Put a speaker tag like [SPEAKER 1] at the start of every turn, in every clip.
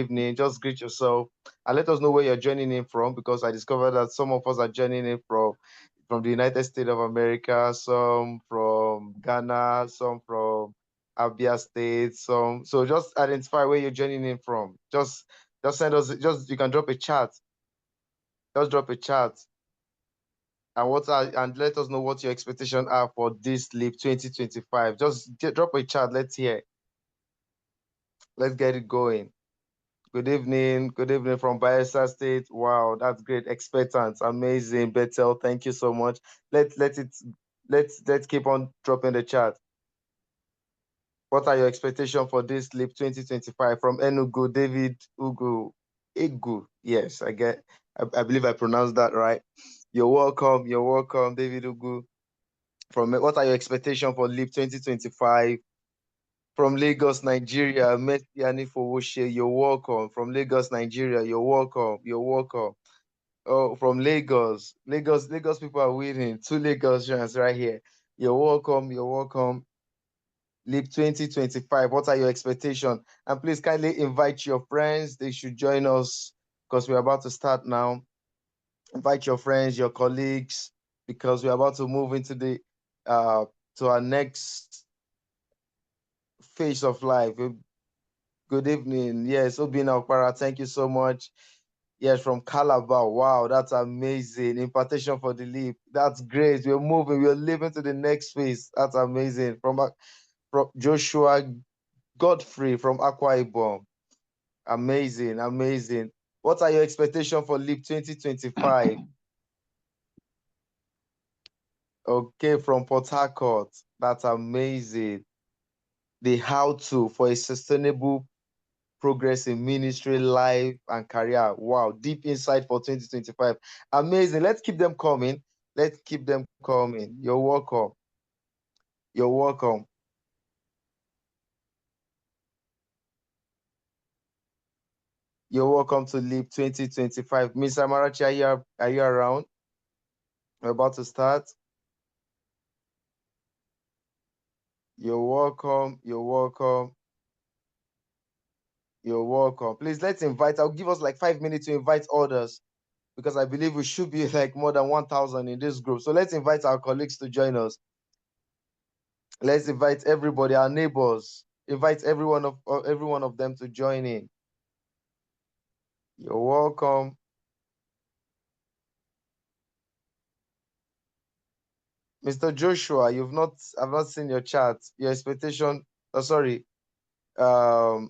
[SPEAKER 1] evening. Just greet yourself and let us know where you're joining in from, because I discovered that some of us are joining in from the United States of America, some from Ghana, some from Abia State, some. So just identify where you're joining in from. Just send us. Just you can drop a chat. Just drop a chat and let us know what your expectations are for this leap 2025. Just drop a chat. Let's hear. Let's get it going. Good evening. Good evening from Bayelsa State. Wow, that's great. Expectant, amazing. Bethel, thank you so much. Let's keep on dropping the chat. What are your expectations for this leap 2025 from Enugu? David Igu. Yes, I believe I pronounced that right. You're welcome. You're welcome, David Ugu. What are your expectations for leap 2025? From Lagos, Nigeria, Messi Anifowoshe, you're welcome. From Lagos, Nigeria, you're welcome. You're welcome. Oh, from Lagos people are winning. 2 Lagosians right here. You're welcome. You're welcome. Leap 2025. What are your expectations? And please kindly invite your friends. They should join us because we're about to start now. Invite your friends, your colleagues, because we're about to move into the to our next phase of life. Good evening. Yes, Obina Okpara, thank you so much. Yes, from Calabar. Wow, that's amazing. Impartation for the leap. That's great. We're moving. We're living to the next phase. That's amazing. From Joshua Godfrey from Akwa Ibom. Amazing, amazing. What are your expectations for leap 2025? Okay, from Port Harcourt. That's amazing. The how-to for a sustainable progress in ministry, life, and career. Wow, deep insight for 2025. Amazing. Let's keep them coming. Let's keep them coming. You're welcome. You're welcome. You're welcome to Leap 2025. Miss Amarachi, are you around? We're about to start. You're welcome. You're welcome. You're welcome. Please, let's invite. I'll give us like 5 minutes to invite others, because I believe we should be like more than 1,000 in this group. So let's invite our colleagues to join us. Let's invite everybody, our neighbors. Invite every one of them to join in. You're welcome. Mr. Joshua, I've not seen your chat. Your expectation, oh, sorry. Mr.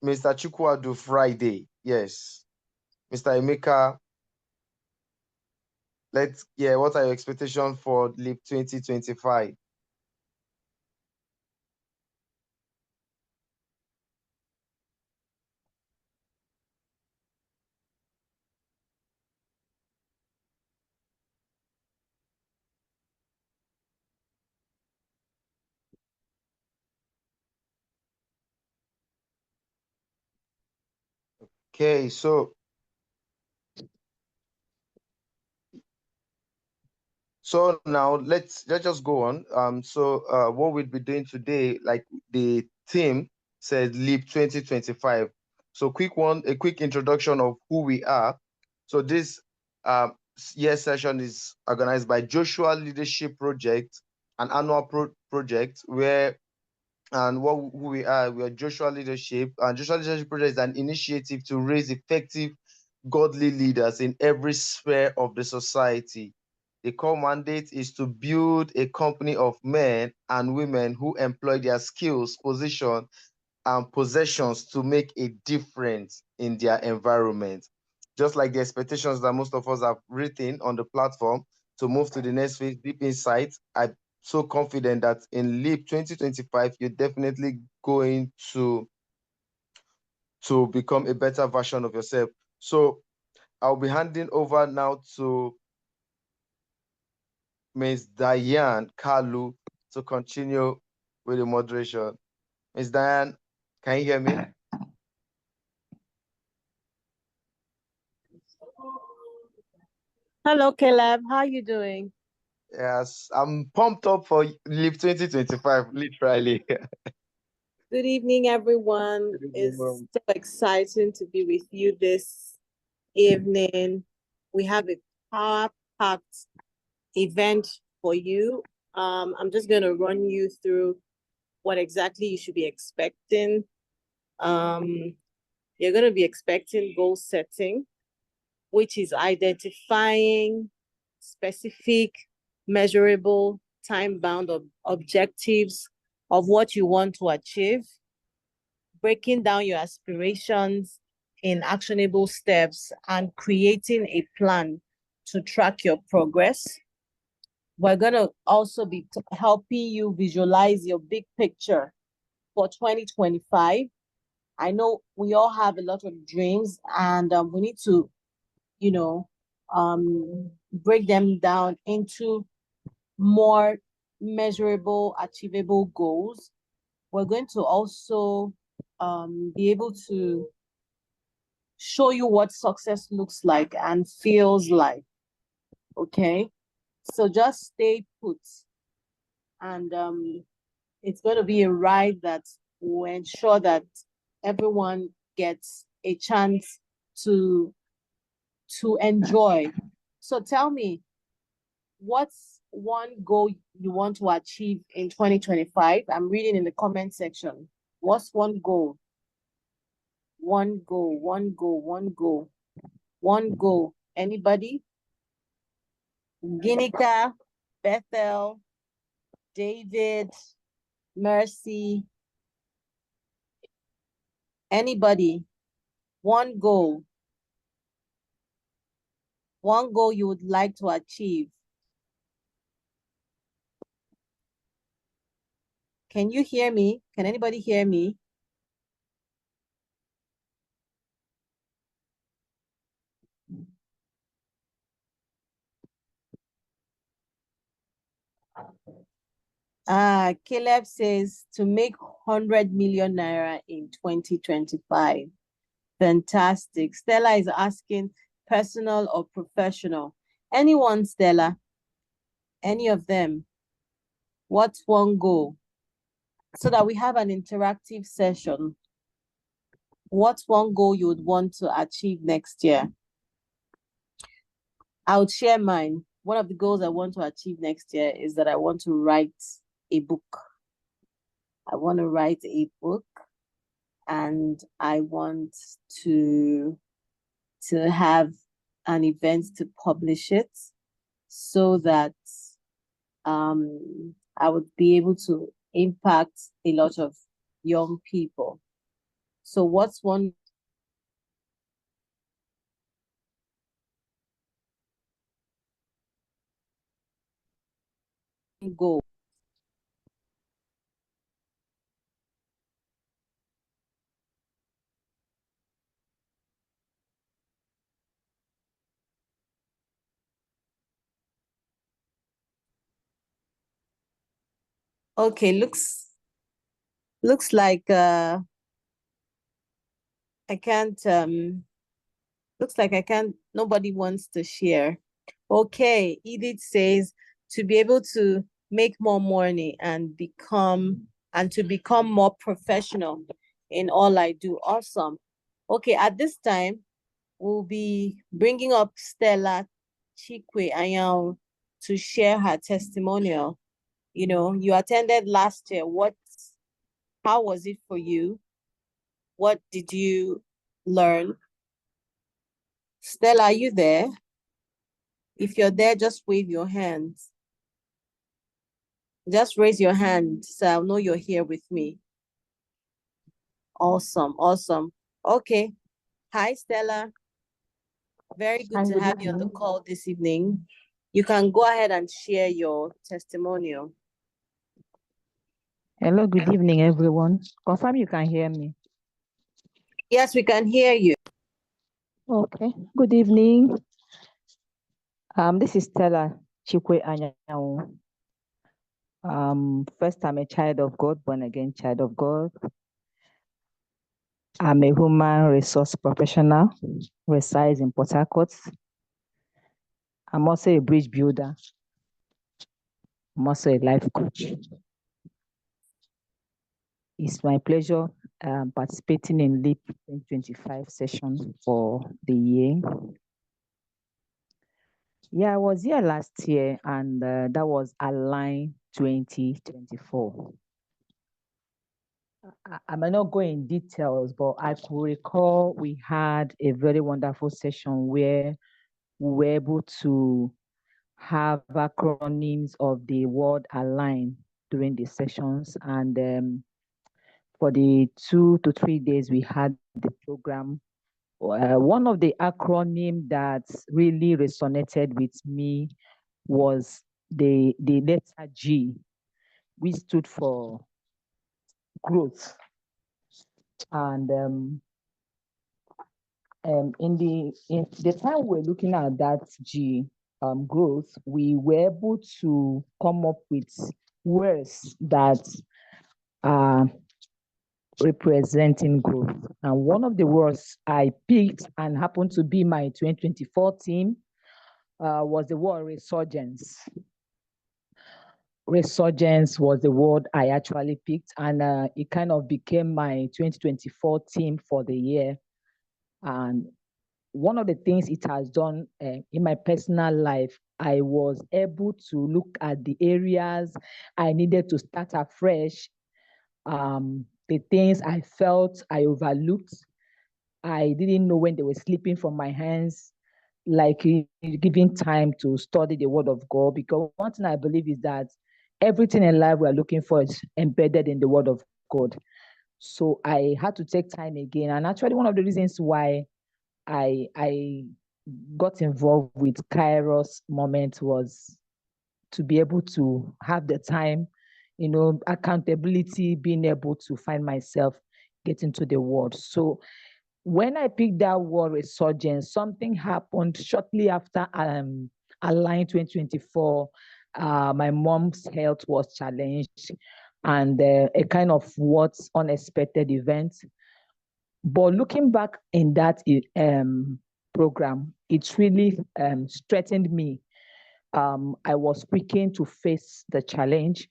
[SPEAKER 1] Chukwadu Friday. Yes. Mr. Emeka, what are your expectations for Leap 2025? Okay, so now let's just go on. What we'll be doing today, like the theme said, Leap 2025. So a quick introduction of who we are. So this year session is organized by Joshua Leadership Project, an annual project who we are Joshua Leadership. And Joshua Leadership Project is an initiative to raise effective godly leaders in every sphere of the society. The core mandate is to build a company of men and women who employ their skills, position, and possessions to make a difference in their environment. Just like the expectations that most of us have written on the platform to move to the next phase, deep insight, I'm so confident that in Leap 2025, you're definitely going to become a better version of yourself. So I'll be handing over now to Ms. Diane Kalu to continue with the moderation. Ms. Diane, can you hear me?
[SPEAKER 2] Hello, Caleb. How are you doing?
[SPEAKER 1] Yes, I'm pumped up for Leap 2025, literally.
[SPEAKER 2] Good evening, everyone.
[SPEAKER 1] Good evening,
[SPEAKER 2] It's
[SPEAKER 1] ma'am.
[SPEAKER 2] so exciting to be with you this evening. We have a power-packed event for you. I'm just going to run you through what exactly you should be expecting. Um, you're going to be expecting goal setting, which is identifying specific, measurable, time-bound objectives of what you want to achieve, breaking down your aspirations in actionable steps, and creating a plan to track your progress. We're going to also be helping you visualize your big picture for 2025. I know we all have a lot of dreams, and we need to, you know, break them down into more measurable, achievable goals. We're going to also be able to show you what success looks like and feels like. Okay. So just stay put. And it's going to be a ride that will ensure that everyone gets a chance to enjoy. So tell me, what's one goal you want to achieve in 2025? I'm reading in the comment section. What's one goal? One goal, one goal, one goal, one goal. Anybody? Ginika, Bethel, David, Mercy, anybody? One goal. One goal you would like to achieve. Can you hear me? Can anybody hear me? Caleb says to make 100 million naira in 2025. Fantastic. Stella is asking personal or professional. Anyone, Stella? Any of them? What's one goal? So that we have an interactive session. What's one goal you would want to achieve next year? I would share mine. One of the goals I want to achieve next year is that I want to write a book. I want to write a book, and I want to have an event to publish it so that I would be able to impact a lot of young people. So what's one goal? Okay, looks like I can't looks like I can't nobody wants to share. Okay, Edith says to be able to make more money and to become more professional in all I do. Awesome. Okay, at this time, we'll be bringing up Stella Chikwe Ayao to share her testimonial. You know, you attended last year. How was it for you? What did you learn? Stella, are you there? If you're there, just wave your hands. Just raise your hand so I'll know you're here with me. Awesome, awesome. Okay. Hi, Stella. Very good
[SPEAKER 3] Hi,
[SPEAKER 2] to
[SPEAKER 3] good
[SPEAKER 2] have you on the
[SPEAKER 3] evening.
[SPEAKER 2] call this evening. You can go ahead and share your testimonial.
[SPEAKER 3] Hello, good evening, everyone. Confirm you can hear me.
[SPEAKER 2] Yes, we can hear you.
[SPEAKER 3] Okay. Good evening. This is Stella Chikwe Anyao. First, I'm a child of God, born again child of God. I'm a human resource professional, resides in Port Harcourt. I'm also a bridge builder. I'm also a life coach. It's my pleasure participating in LEAP 2025 session for the year. Yeah, I was here last year, and that was Align 2024. I may not go in details, but I could recall we had a very wonderful session where we were able to have acronyms of the word Align during the sessions. And for the 2 to 3 days we had the program, one of the acronym that really resonated with me was the letter G, which stood for growth. And in the time we're looking at that G, growth, we were able to come up with words that are representing growth. And one of the words I picked and happened to be my 2024 theme was the word resurgence. Resurgence was the word I actually picked, and it kind of became my 2024 theme for the year. And one of the things it has done in my personal life, I was able to look at the areas I needed to start afresh, the things I felt I overlooked. I didn't know when they were slipping from my hands, like giving time to study the word of God. Because one thing I believe is that everything in life we are looking for is embedded in the word of God. So I had to take time again. And actually, one of the reasons why I got involved with Kairos moment was to be able to have the time, accountability, being able to find myself, get into the word. So when I picked that word resurgence, something happened shortly after Align 2024. My mom's health was challenged, and a kind of what's unexpected event. But looking back in that program, it really strengthened me. I was quick to face the challenge.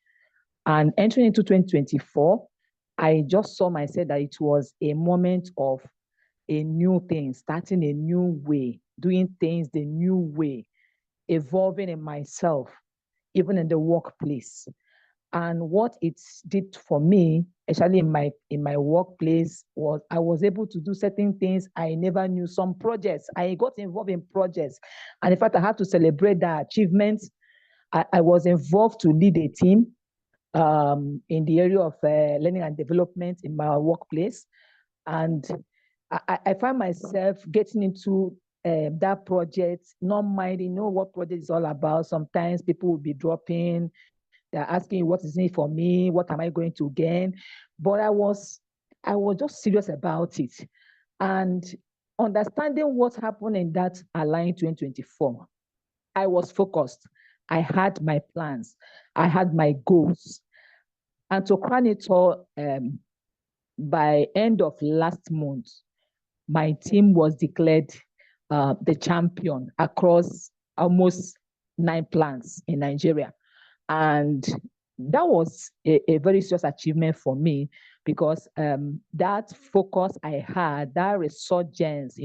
[SPEAKER 3] And entering into 2024, I just saw myself that it was a moment of a new thing, starting a new way, doing things the new way, evolving in myself, even in the workplace. And what it did for me, especially in my workplace, was I was able to do certain things I never knew. Some projects, I got involved in projects. And in fact, I had to celebrate the achievements. I was involved to lead a team in the area of learning and development in my workplace. And I find myself getting into that project, not minding, what project is all about. Sometimes people will be dropping, they're asking, what is in it for me? What am I going to gain? But I was just serious about it. And understanding what happened in that Align 2024, I was focused. I had my plans. I had my goals. And to crown it all, by end of last month, my team was declared the champion across almost 9 plants in Nigeria. And that was a very serious achievement for me, because that focus I had, that resurgence,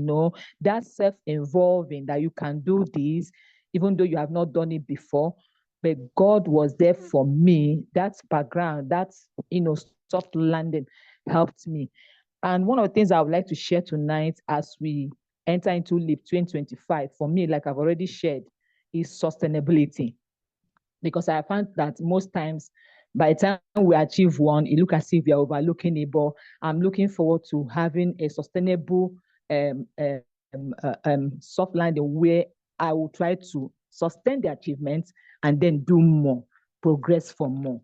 [SPEAKER 3] that self-involving, that you can do this, even though you have not done it before, but God was there for me. That background, that, soft landing helped me. And one of the things I would like to share tonight as we enter into LEAP 2025, for me, like I've already shared, is sustainability. Because I found that most times, by the time we achieve one, it looks as if we are overlooking it. But I'm looking forward to having a sustainable soft landing where I will try to sustain the achievements and then do more, progress for more.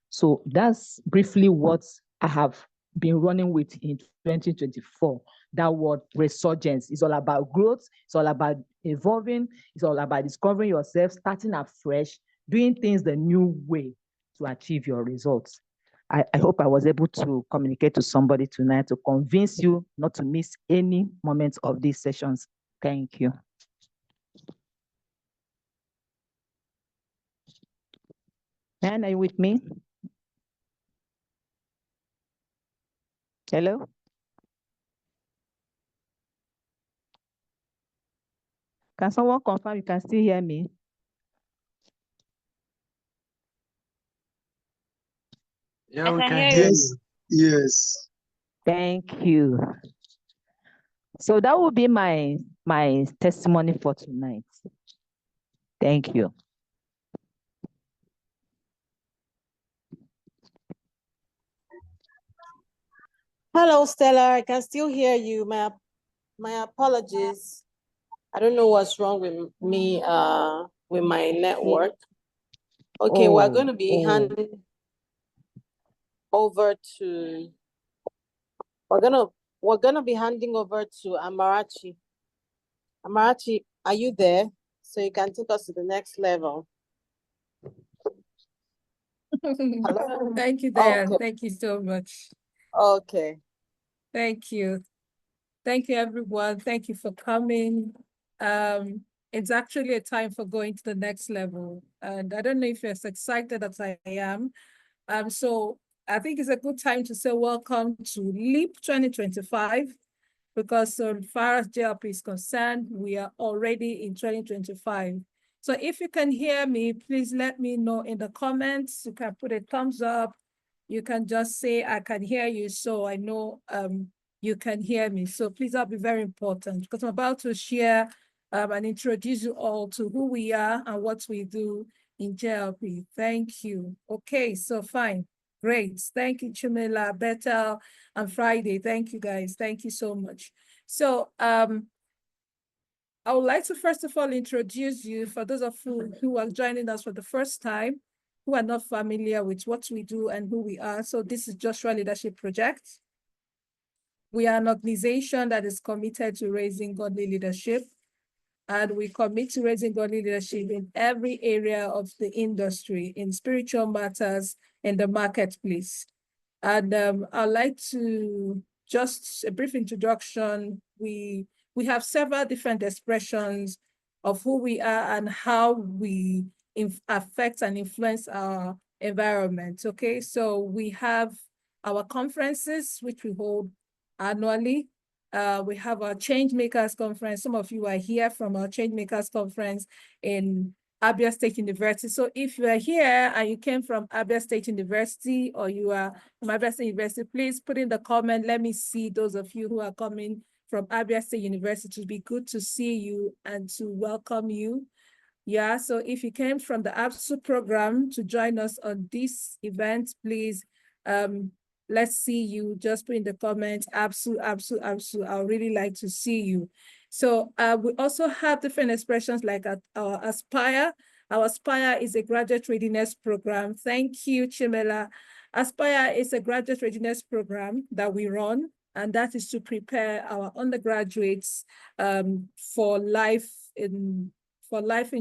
[SPEAKER 3] So that's briefly what I have been running with in 2024. That word resurgence is all about growth. It's all about evolving. It's all about discovering yourself, starting afresh, doing things the new way to achieve your results. I hope I was able to communicate to somebody tonight to convince you not to miss any moment of these sessions. Thank you. Man, are you with me? Hello? Can someone confirm you can still hear me?
[SPEAKER 4] Yeah,
[SPEAKER 2] I
[SPEAKER 4] we
[SPEAKER 2] can
[SPEAKER 4] can
[SPEAKER 2] hear
[SPEAKER 4] hear
[SPEAKER 2] you.
[SPEAKER 4] you. Yes.
[SPEAKER 3] Thank you. So that will be my testimony for tonight. Thank you.
[SPEAKER 2] Hello, Stella. I can still hear you. My apologies. I don't know what's wrong with me with my network. Okay, we're going to be handing over to we're gonna be handing over to Amarachi. Amarachi, are you there? So you can take us to the next level. Hello?
[SPEAKER 5] Thank you, Diane.
[SPEAKER 2] Okay.
[SPEAKER 5] Thank you so much.
[SPEAKER 2] Okay.
[SPEAKER 5] Thank you. Thank you, everyone. Thank you for coming. It's actually a time for going to the next level. And I don't know if you're as excited as I am. So I think it's a good time to say welcome to LEAP 2025, because so far as JLP is concerned, we are already in 2025. So if you can hear me, please let me know in the comments. You can put a thumbs up. You can just say, I can hear you, so I know you can hear me. So please, that'll be very important, because I'm about to share and introduce you all to who we are and what we do in JLP. Thank you. Okay, so fine. Great. Thank you, Chumela, Bethel, and Friday. Thank you, guys. Thank you so much. So I would like to first of all introduce you for those of you who are joining us for the first time, who are not familiar with what we do and who we are. So this is Joshua Leadership Project. We are an organization that is committed to raising godly leadership, and we commit to raising godly leadership in every area of the industry, in spiritual matters, in the marketplace. And I'd like to just a brief introduction. We have several different expressions of who we are and how we affect and influence our environment. Okay, so we have our conferences, which we hold annually. We have our Change Makers Conference. Some of you are here from our Change Makers Conference in Abia State University. So if you are here and you came from Abia State University, or you are from Abia State University, please put in the comment. Let me see those of you who are coming from Abia State University. It would be good to see you and to welcome you. Yeah, so if you came from the ABSU program to join us on this event, please, let's see you. Just put in the comments, ABSU, ABSU, ABSU. I would really like to see you. So we also have different expressions like our Aspire. Our Aspire is a graduate readiness program. Thank you, Chimela. Aspire is a graduate readiness program that we run, and that is to prepare our undergraduates for life in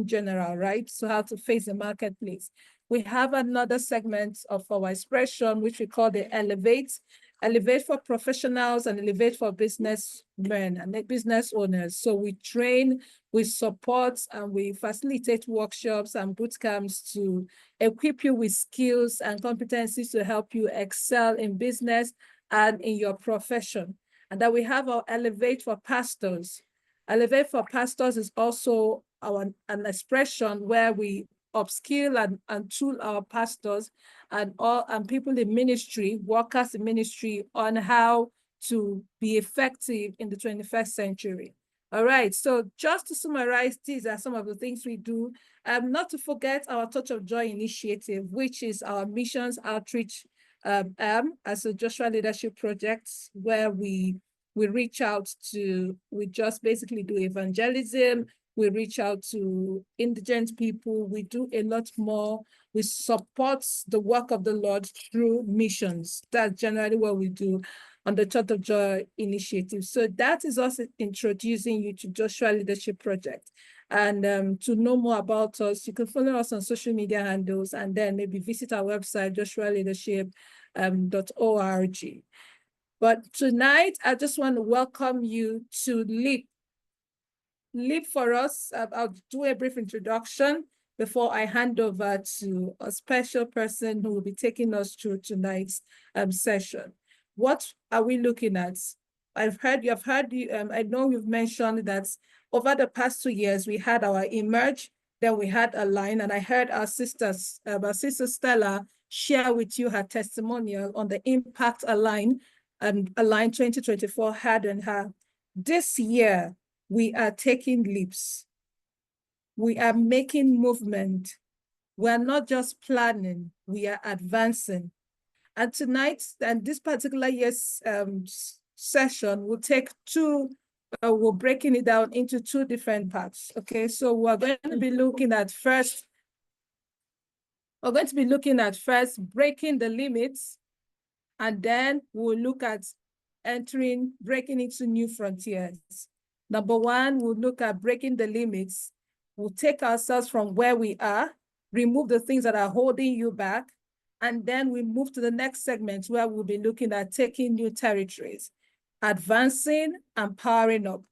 [SPEAKER 5] general, right? So how to face the marketplace. We have another segment of our expression, which we call the Elevate. Elevate for professionals and Elevate for businessmen and business owners. So we train, we support, and we facilitate workshops and boot camps to equip you with skills and competencies to help you excel in business and in your profession. And then we have our Elevate for pastors. Elevate for pastors is also an expression where we upskill and tool our pastors and people in ministry, workers in ministry, on how to be effective in the 21st century. All right, so just to summarize, these are some of the things we do. Not to forget our Touch of Joy initiative, which is our missions outreach as a Joshua Leadership Project, where we reach out to, we just basically do evangelism, we reach out to indigent people, we do a lot more, we support the work of the Lord through missions. That's generally what we do on the Church of Joy initiative. So that is us introducing you to Joshua Leadership Project. And to know more about us, you can follow us on social media handles, and then maybe visit our website, joshualeadership.org. But tonight, I just want to welcome you to LEAP. LEAP for us, I'll do a brief introduction before I hand over to a special person who will be taking us through tonight's session. what are we looking at? I know you've mentioned that over the past 2 years, we had our Emerge, then we had Align, and I heard our sister Stella share with you her testimonial on the impact Align 2024 had on her. This year, we are taking leaps. We are making movement. We are not just planning, we are advancing. And tonight, and this particular year's session, we'll take we're breaking it down into 2 different parts. Okay, so we're going to be looking at first breaking the limits, and then we'll look at breaking into new frontiers. Number 1, we'll look at breaking the limits. We'll take ourselves from where we are, remove the things that are holding you back, and then we move to the next segment where we'll be looking at taking new territories, advancing and powering up.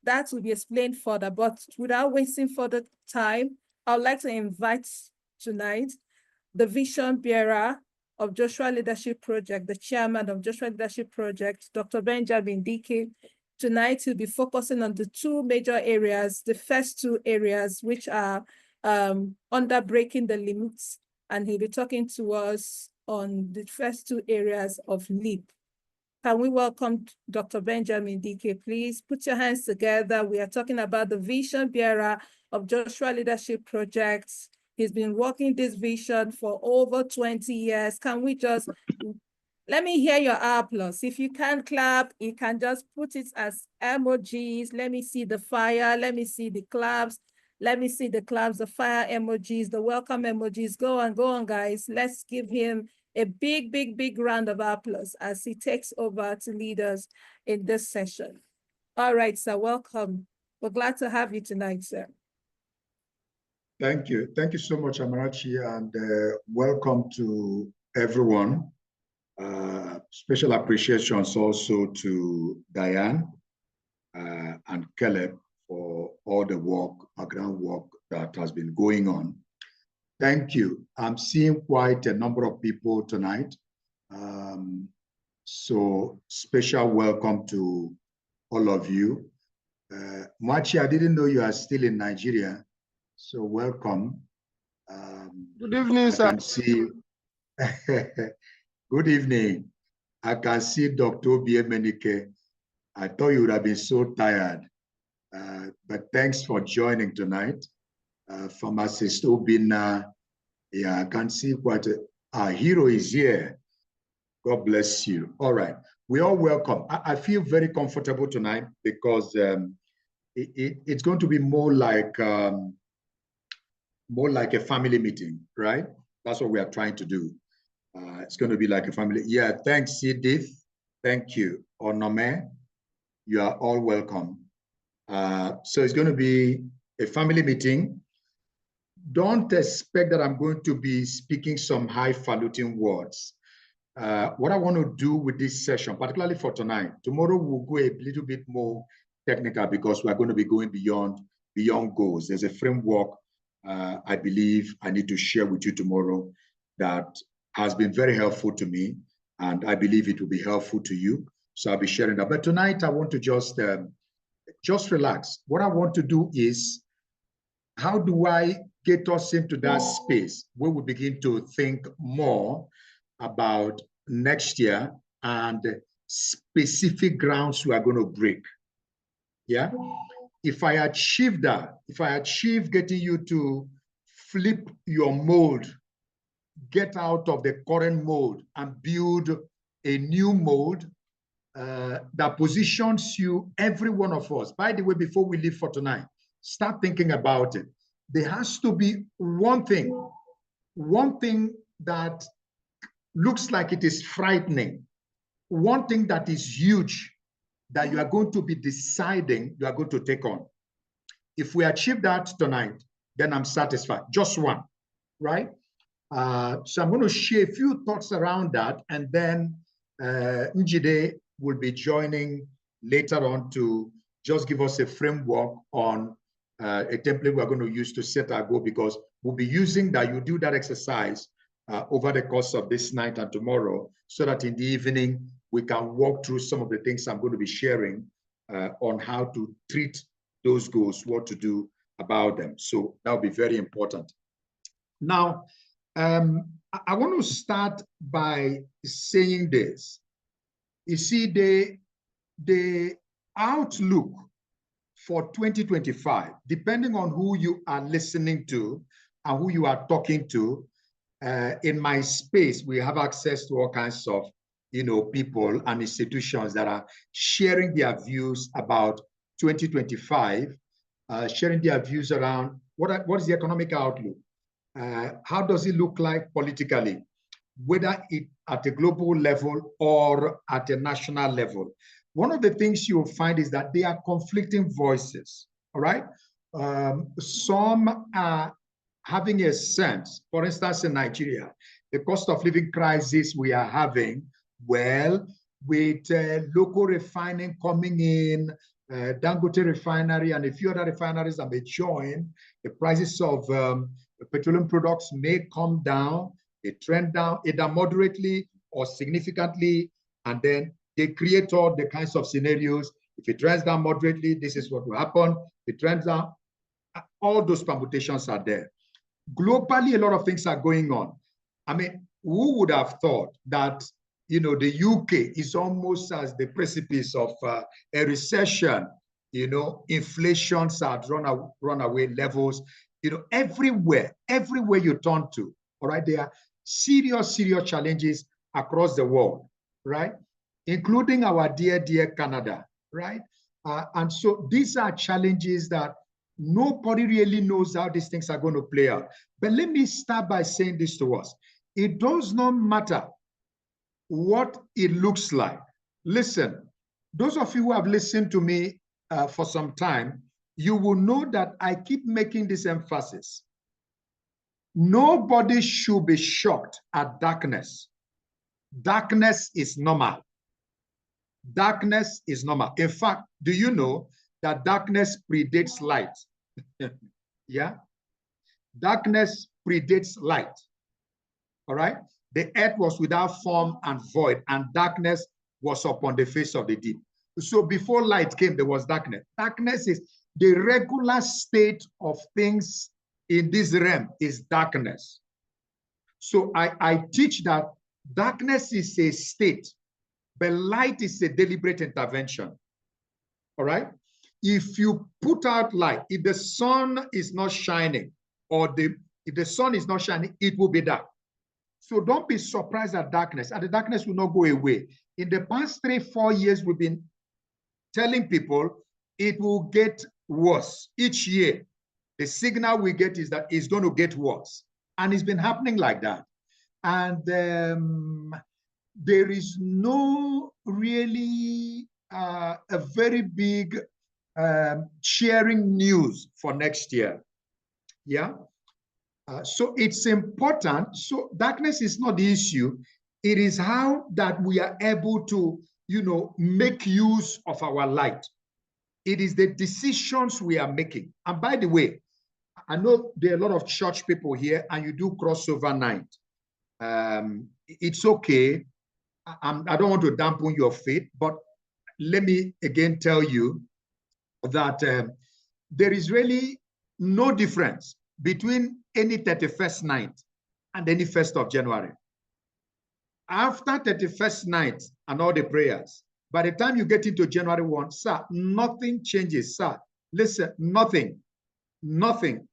[SPEAKER 5] That will be explained further, but without wasting further time, I would like to invite tonight the vision bearer of Joshua Leadership Project, the chairman of Joshua Leadership Project, Dr. Benjamin Dike. Tonight, he'll be focusing on the 2 major areas, the first 2 areas, which are under breaking the limits, and he'll be talking to us on the first 2 areas of LEAP. Can we welcome Dr. Benjamin Dike, please? Put your hands together. We are talking about the vision bearer of Joshua Leadership Projects. He's been working this vision for over 20 years. Can we just, let me hear your applause. If you can't clap, you can just put it as emojis. Let me see the fire. Let me see the claps. Let me see the claps, the fire emojis, the welcome emojis. Go on, guys. Let's give him a big, big, big round of applause as he takes over to lead us in this session. All right, sir, welcome. We're glad to have you tonight, sir.
[SPEAKER 4] Thank you. Thank you so much, Amarachi, and welcome to everyone. Special appreciations also to Diane and Caleb for all the work, background work that has been going on. Thank you. I'm seeing quite a number of people tonight. So special welcome to all of you. Machi, I didn't know you are still in Nigeria. So welcome.
[SPEAKER 1] Good evening, sir.
[SPEAKER 4] I can see. Good evening. I can see Dr. Obiemenike. I thought you would have been so tired, but thanks for joining tonight. Pharmacist Obina, yeah, I can see what our hero is here. God bless you. All right, we are welcome. I feel very comfortable tonight because it's going to be more like a family meeting, right? That's what we are trying to do. It's going to be like a family. Yeah, thanks, Edith. Thank you. Onome, you are all welcome. So it's going to be a family meeting. Don't expect that I'm going to be speaking some highfalutin words. What I want to do with this session, particularly for tonight, tomorrow we'll go a little bit more technical because we're going to be going beyond goals. There's a framework I believe I need to share with you tomorrow that has been very helpful to me, and I believe it will be helpful to you. So I'll be sharing that. But tonight I want to just relax. What I want to do is, how do I get us into that space where we begin to think more about next year and specific grounds we are going to break? Yeah. If I achieve that, if I achieve getting you to flip your mold, get out of the current mold and build a new mold that positions you, every one of us. By the way, before we leave for tonight, start thinking about it. There has to be one thing that looks like it is frightening, one thing that is huge that you are going to be deciding you are going to take on. If we achieve that tonight, then I'm satisfied. Just one, right? So I'm going to share a few thoughts around that, and then Njide will be joining later on to just give us a framework on a template we're going to use to set our goal, because we'll be using that. You do that exercise over the course of this night and tomorrow, so that in the evening we can walk through some of the things I'm going to be sharing on how to treat those goals, what to do about them. So that will be very important. Now, I want to start by saying this. You see, the outlook for 2025, depending on who you are listening to and who you are talking to, in my space, we have access to all kinds of, people and institutions that are sharing their views about 2025, sharing their views around what is the economic outlook, how does it look like politically, whether it at a global level or at a national level. One of the things you'll find is that they are conflicting voices, all right? Some are having a sense, for instance, in Nigeria, the cost of living crisis we are having, well, with local refining coming in, Dangote refinery and a few other refineries that may join, the prices of petroleum products may come down, they trend down either moderately or significantly, and then they create all the kinds of scenarios. If it trends down moderately, this is what will happen. If it trends down, all those permutations are there. Globally, a lot of things are going on. I mean, who would have thought that, the UK is almost as the precipice of a recession, inflation's at runaway levels, everywhere you turn to, all right, there are serious challenges across the world, right? Including our dear Canada, right? And so these are challenges that nobody really knows how these things are going to play out. But let me start by saying this to us. It does not matter what it looks like. Listen, those of you who have listened to me for some time, you will know that I keep making this emphasis. Nobody should be shocked at darkness. Darkness is normal. Darkness is normal. In fact, do you know that darkness predates light? Yeah? Darkness predates light. All right? The earth was without form and void, and darkness was upon the face of the deep. So before light came, there was darkness. Darkness is the regular state of things in this realm, is darkness. So I teach that darkness is a state, but light is a deliberate intervention. All right? If you put out light, if the sun is not shining, or if the sun is not shining, it will be dark. So don't be surprised at darkness, and the darkness will not go away. In the past 3-4 years, we've been telling people it will get worse each year. The signal we get is that it's going to get worse. And it's been happening like that. And there is no really a very big cheering news for next year. Yeah. So it's important. So darkness is not the issue. It is how that we are able to, make use of our light. It is the decisions we are making. And by the way, I know there are a lot of church people here, and you do crossover night. It's okay. I don't want to dampen your faith, but let me again tell you that there is really no difference between any 31st night and any 1st of January. After 31st night and all the prayers, by the time you get into January 1, sir, nothing changes, sir. Listen, nothing,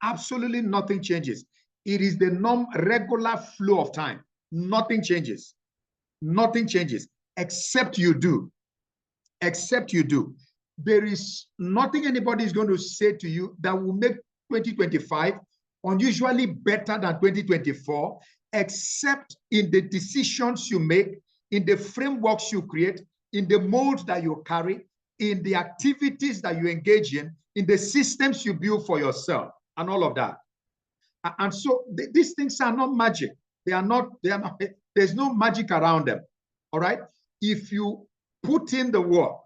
[SPEAKER 4] absolutely nothing changes. It is the regular flow of time. Nothing changes. Nothing changes, except you do. Except you do. There is nothing anybody is going to say to you that will make 2025 unusually better than 2024, except in the decisions you make, in the frameworks you create, in the modes that you carry, in the activities that you engage in the systems you build for yourself, and all of that. And so these things are not magic. They are not, there's no magic around them. All right? If you put in the work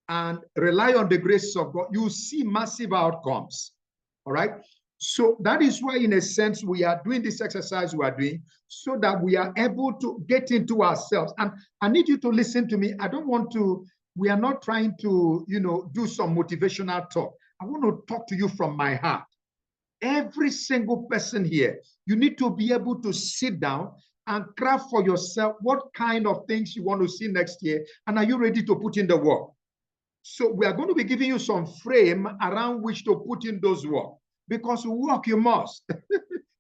[SPEAKER 4] and rely on the grace of God, you see massive outcomes. All right? So that is why, in a sense, we are doing this exercise we are doing so that we are able to get into ourselves. And I need you to listen to me. I don't want to, we are not trying to, do some motivational talk. I want to talk to you from my heart. Every single person here, you need to be able to sit down and craft for yourself what kind of things you want to see next year. And are you ready to put in the work? So we are going to be giving you some frame around which to put in those work. Because work you must.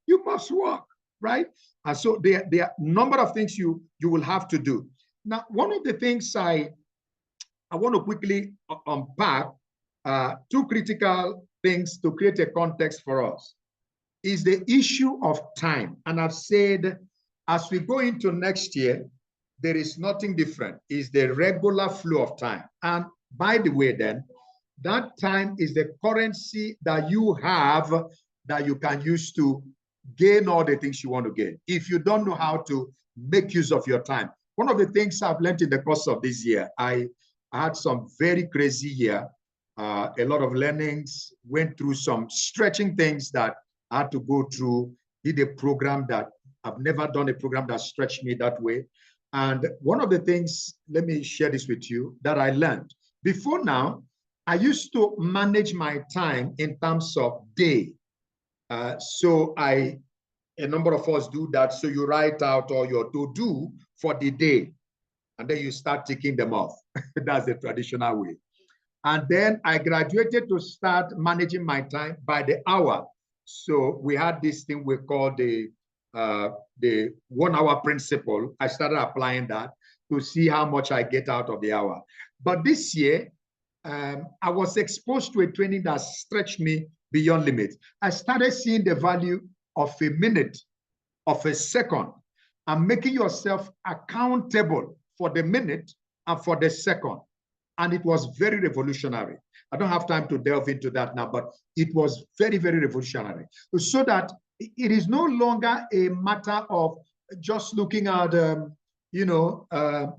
[SPEAKER 4] You must work, right? And so there are a number of things you will have to do. Now, one of the things I want to quickly unpack, two critical things to create a context for us, is the issue of time. And I've said, as we go into next year, there is nothing different. It's the regular flow of time. And by the way, then, that time is the currency that you have that you can use to gain all the things you want to gain. If you don't know how to make use of your time. One of the things I've learned in the course of this year, I had some very crazy year, a lot of learnings, went through some stretching things that I had to go through, did a program that I've never done a program that stretched me that way. And one of the things, let me share this with you, that I learned. Before now, I used to manage my time in terms of day. So a number of us do that. So you write out all your to-do for the day, and then you start ticking them off. That's the traditional way. And then I graduated to start managing my time by the hour. So we had this thing we call the 1 hour principle. I started applying that to see how much I get out of the hour. But this year, I was exposed to a training that stretched me beyond limits. I started seeing the value of a minute, of a second, and making yourself accountable for the minute and for the second. And it was very revolutionary. I don't have time to delve into that now, but it was very, very revolutionary. So that it is no longer a matter of just looking at, the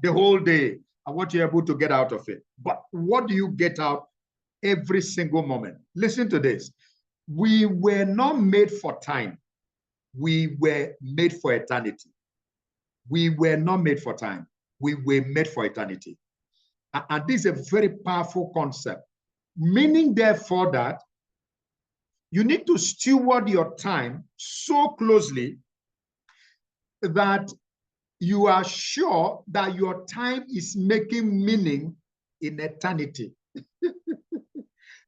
[SPEAKER 4] whole day and what you're able to get out of it. But what do you get out every single moment? Listen to this. We were not made for time. We were made for eternity. We were not made for time. We were made for eternity. And this is a very powerful concept. Meaning, therefore, that you need to steward your time so closely that you are sure that your time is making meaning in eternity.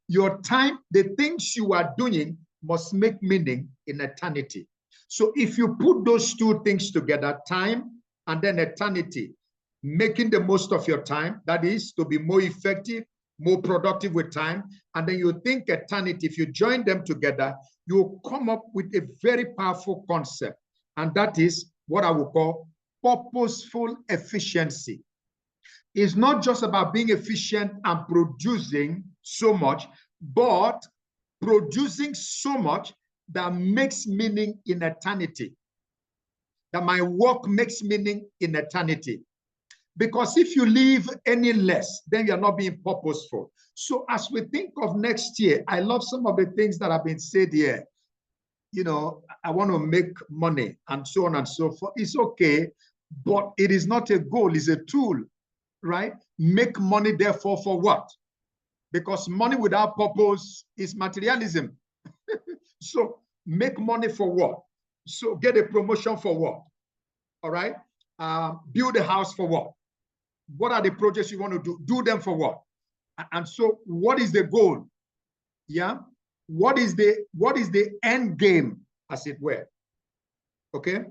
[SPEAKER 4] Your time, the things you are doing must make meaning in eternity. So if you put those two things together, time and then eternity, making the most of your time, that is to be more effective, more productive with time, and then you think eternity, if you join them together, you come up with a very powerful concept. And that is what I would call purposeful efficiency. It's not just about being efficient and producing so much, but producing so much that makes meaning in eternity. That my work makes meaning in eternity. Because if you leave any less, then you're not being purposeful. So as we think of next year, I love some of the things that have been said here. I want to make money and so on and so forth. It's okay, but it is not a goal, it's a tool, right? Make money, therefore, for what? Because money without purpose is materialism. So make money for what? So get a promotion for what? All right? Build a house for what? What are the projects you want to do? Do them for what? And so what is the goal? Yeah. What is the end game, as it were? Okay.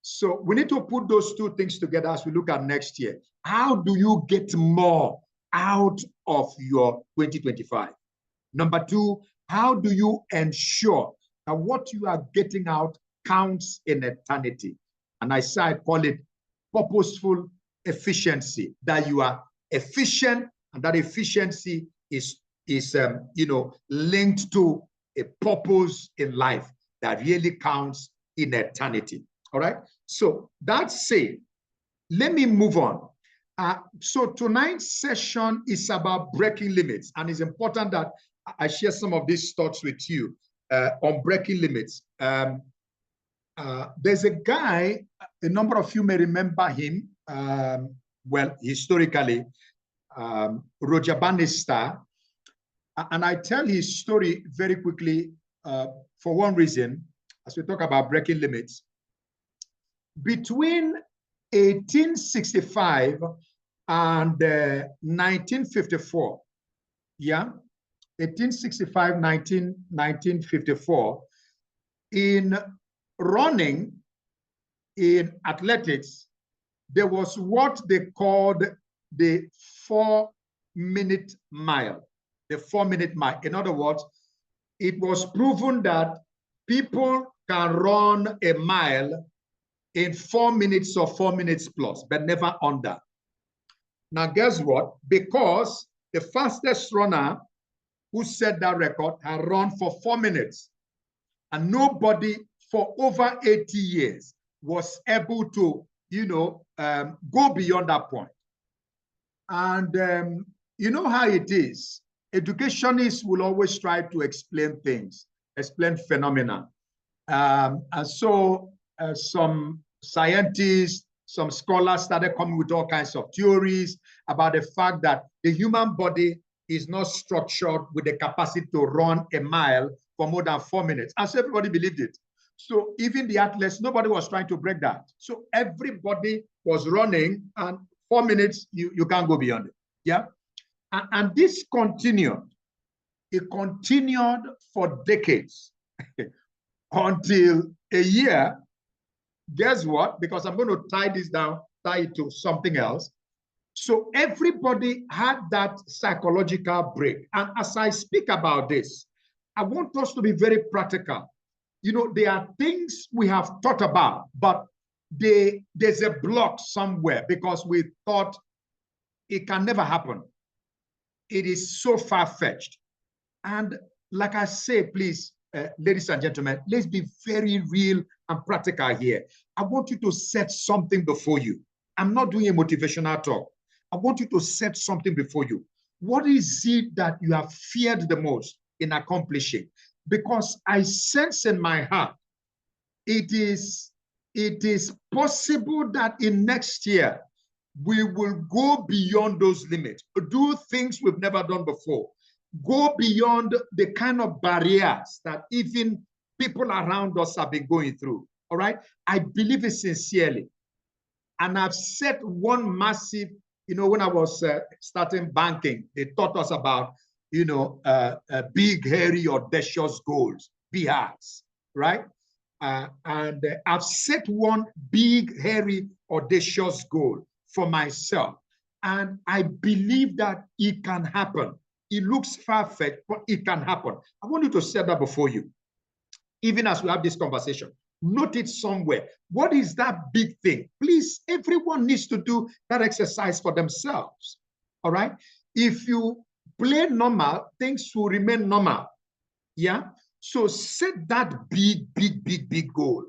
[SPEAKER 4] So we need to put those two things together as we look at next year. How do you get more out of your 2025? Number two, how do you ensure that what you are getting out counts in eternity? And I call it purposeful efficiency, that you are efficient, and that efficiency is linked to a purpose in life that really counts in eternity. All right. So that's said, let me move on. So tonight's session is about breaking limits, and it's important that I share some of these thoughts with you. on breaking limits. There's a guy, a number of you may remember him, well, historically, Roger Bannister. And I tell his story very quickly for one reason, as we talk about breaking limits. Between 1865 and 1954, yeah, 1865, 1954, in running, in athletics, there was what they called the 4-minute mile. The 4-minute mile. In other words, it was proven that people can run a mile in 4 minutes or 4 minutes plus, but never under. Now, guess what? Because the fastest runner who set that record had run for 4 minutes, and nobody for over 80 years was able to, go beyond that point. And you know how it is. Educationists will always try to explain things, explain phenomena. And so some scientists, some scholars started coming with all kinds of theories about the fact that the human body is not structured with the capacity to run a mile for more than 4 minutes. And so everybody believed it. So even the athletes, nobody was trying to break that. So everybody was running, and 4 minutes, you can't go beyond it. Yeah. And this continued. It continued for decades until a year. Guess what? Because I'm going to tie this down, tie it to something else. So everybody had that psychological break. And as I speak about this, I want us to be very practical. There are things we have thought about, but there's a block somewhere because we thought it can never happen. It is so far-fetched. And like I say, please, ladies and gentlemen, let's be very real and practical here. I want you to set something before you. I'm not doing a motivational talk. I want you to set something before you. What is it that you have feared the most in accomplishing? Because I sense in my heart, it is possible that in next year, we will go beyond those limits, do things we've never done before, go beyond the kind of barriers that even people around us have been going through. All right? I believe it sincerely. And I've set one massive, when I was starting banking, they taught us about, big, hairy, audacious goals, BRs, right? And I've set one big, hairy, audacious goal for myself. And I believe that it can happen. It looks far-fetched, but it can happen. I want you to set that before you. Even as we have this conversation, note it somewhere. What is that big thing? Please, everyone needs to do that exercise for themselves. All right? If you play normal, things will remain normal. Yeah? So set that big goal.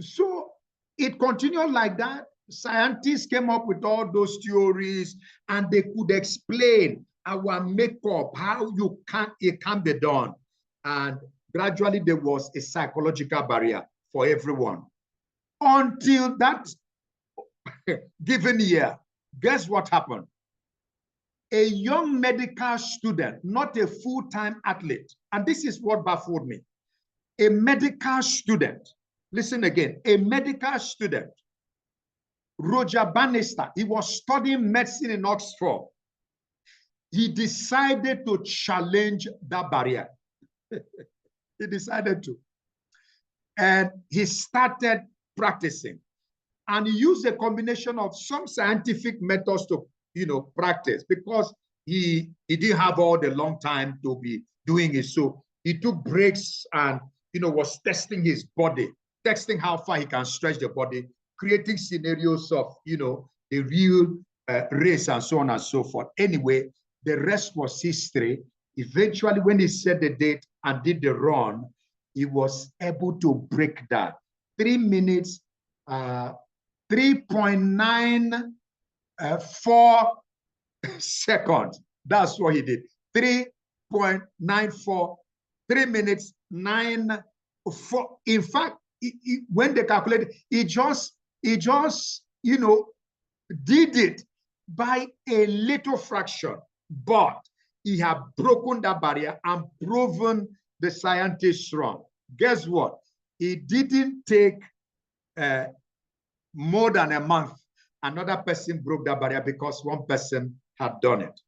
[SPEAKER 4] So it continued like that. Scientists came up with all those theories, and they could explain our makeup, how it can be done. And gradually there was a psychological barrier for everyone. Until that given year, guess what happened? A young medical student, not a full-time athlete, and this is what baffled me. A medical student, listen again, a medical student, Roger Bannister, he was studying medicine in Oxford. He decided to challenge that barrier. He decided to. And he started practicing. And he used a combination of some scientific methods to, practice, because he didn't have all the long time to be doing it. So he took breaks and, was testing his body, testing how far he can stretch the body, creating scenarios of, the real race and so on and so forth. Anyway, the rest was history. Eventually, when he set the date and did the run, he was able to break that. 3 minutes, 3.94 seconds. That's what he did. 3.94, 3 minutes, 9.4. In fact, when they calculated, it just, you know, did it by a little fraction, but he had broken that barrier and proven the scientists wrong. Guess what? It didn't take more than a month. Another person broke that barrier because one person had done it.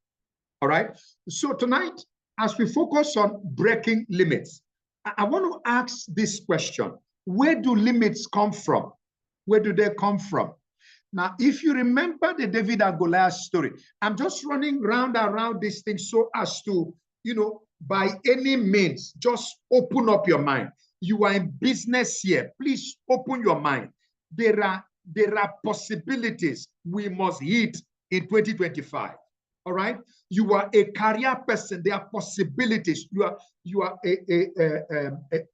[SPEAKER 4] All right. So tonight, as we focus on breaking limits, I want to ask this question. Where do limits come from? Where do they come from? Now, if you remember the David and Goliath story, I'm just running round and around this thing so as to, you know, by any means, just open up your mind. You are in business here. Please open your mind. There are possibilities we must hit in 2025. All right. You are a career person. There are possibilities. You are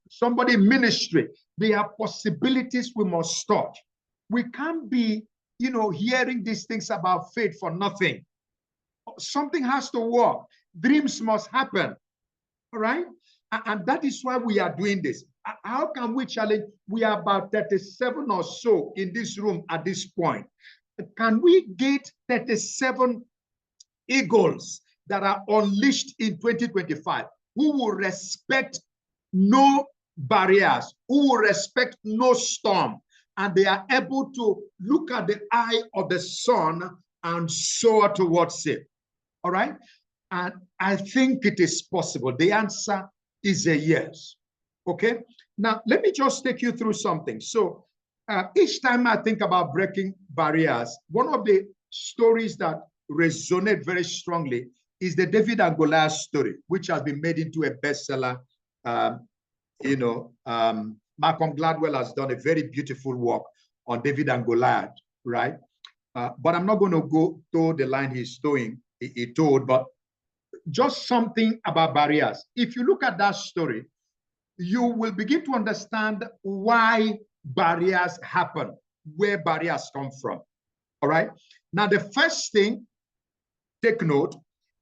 [SPEAKER 4] somebody in ministry. There are possibilities we must touch. We can't be, you know, hearing these things about faith for nothing. Something has to work. Dreams must happen. All right. And that is why we are doing this. How can we challenge? We are about 37 or so in this room at this point. Can we get 37 eagles that are unleashed in 2025 who will respect no barriers, who will respect no storm, and they are able to look at the eye of the sun and soar towards it? All right. And I think it is possible. The answer is a yes. Okay. Now, let me just take you through something. So each time I think about breaking barriers, one of the stories that resonate very strongly is the David and Goliath story, which has been made into a bestseller. You know, Malcolm Gladwell has done a very beautiful work on David and Goliath, right? But I'm not going to go to the line he told, but just something about barriers. If you look at that story, you will begin to understand why barriers happen, where barriers come from. All right. Now, the first thing, take note,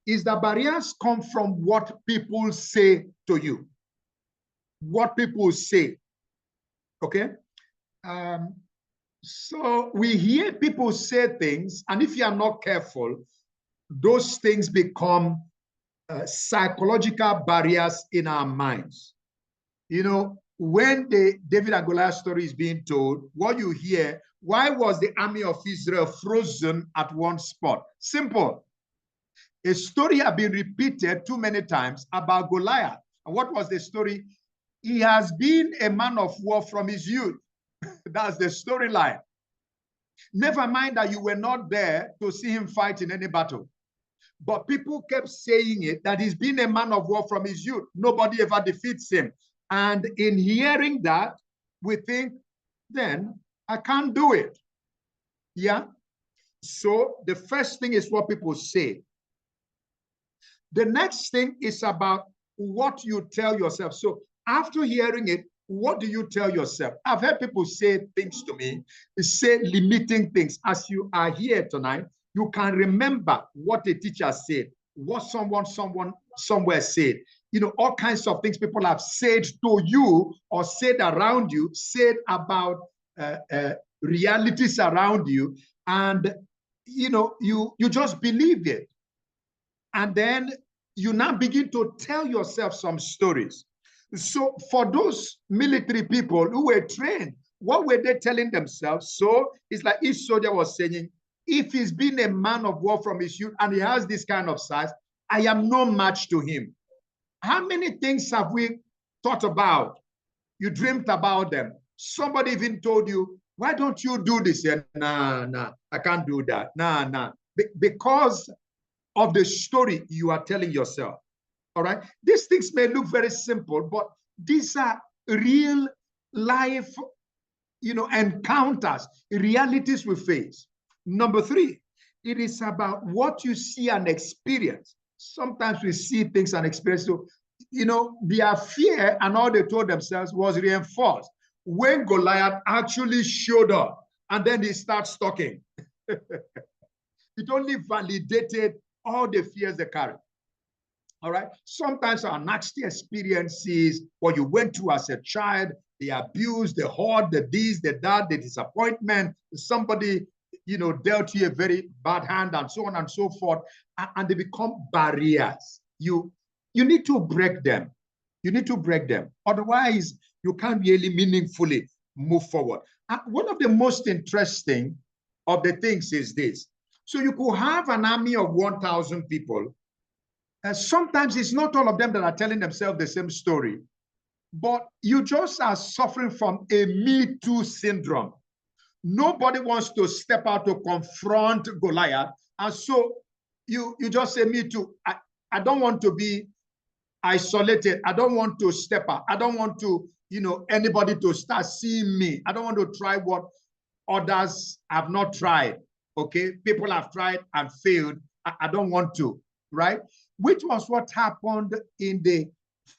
[SPEAKER 4] is that barriers come from what people say to you. What people say. Okay. So we hear people say things, and if you are not careful, those things become psychological barriers in our minds. You know, when the David and Goliath story is being told, what you hear, why was the army of Israel frozen at one spot? Simple. A story had been repeated too many times about Goliath. And what was the story? He has been a man of war from his youth. That's the storyline. Never mind that you were not there to see him fight in any battle. But people kept saying it, that he's been a man of war from his youth. Nobody ever defeats him. And in hearing that, we think, then I can't do it. Yeah. So the first thing is what people say. The next thing is about what you tell yourself. So after hearing it, what do you tell yourself? I've heard people say things to me, say limiting things. As you are here tonight, you can remember what a teacher said, what someone somewhere said. You know, all kinds of things people have said to you or said around you, said about realities around you. And, you know, you just believe it. And then you now begin to tell yourself some stories. So for those military people who were trained, what were they telling themselves? So it's like each soldier was saying, if he's been a man of war from his youth and he has this kind of size, I am no match to him. How many things have we thought about? You dreamt about them. Somebody even told you, why don't you do this? Yeah, nah, I can't do that. Nah. Because of the story you are telling yourself. All right. These things may look very simple, but these are real life, you know, encounters, realities we face. Number three, it is about what you see and experience. Sometimes we see things and experience. So, you know, their fear and all they told themselves was reinforced when Goliath actually showed up and then he starts talking. It only validated all the fears they carry. All right. Sometimes our nasty experiences, what you went through as a child, the abuse, the hurt, the this, the that, the disappointment, somebody, you know, dealt you a very bad hand and so on and so forth, and they become barriers. You need to break them. You need to break them. Otherwise, you can't really meaningfully move forward. And one of the most interesting of the things is this. So you could have an army of 1,000 people. Sometimes it's not all of them that are telling themselves the same story, but you just are suffering from a Me Too syndrome. Nobody wants to step out to confront Goliath. And so you just say, me too. I don't want to be isolated. I don't want to step out. I don't want to, you know, anybody to start seeing me. I don't want to try what others have not tried. Okay, people have tried and failed. I don't want to, right? Which was what happened in the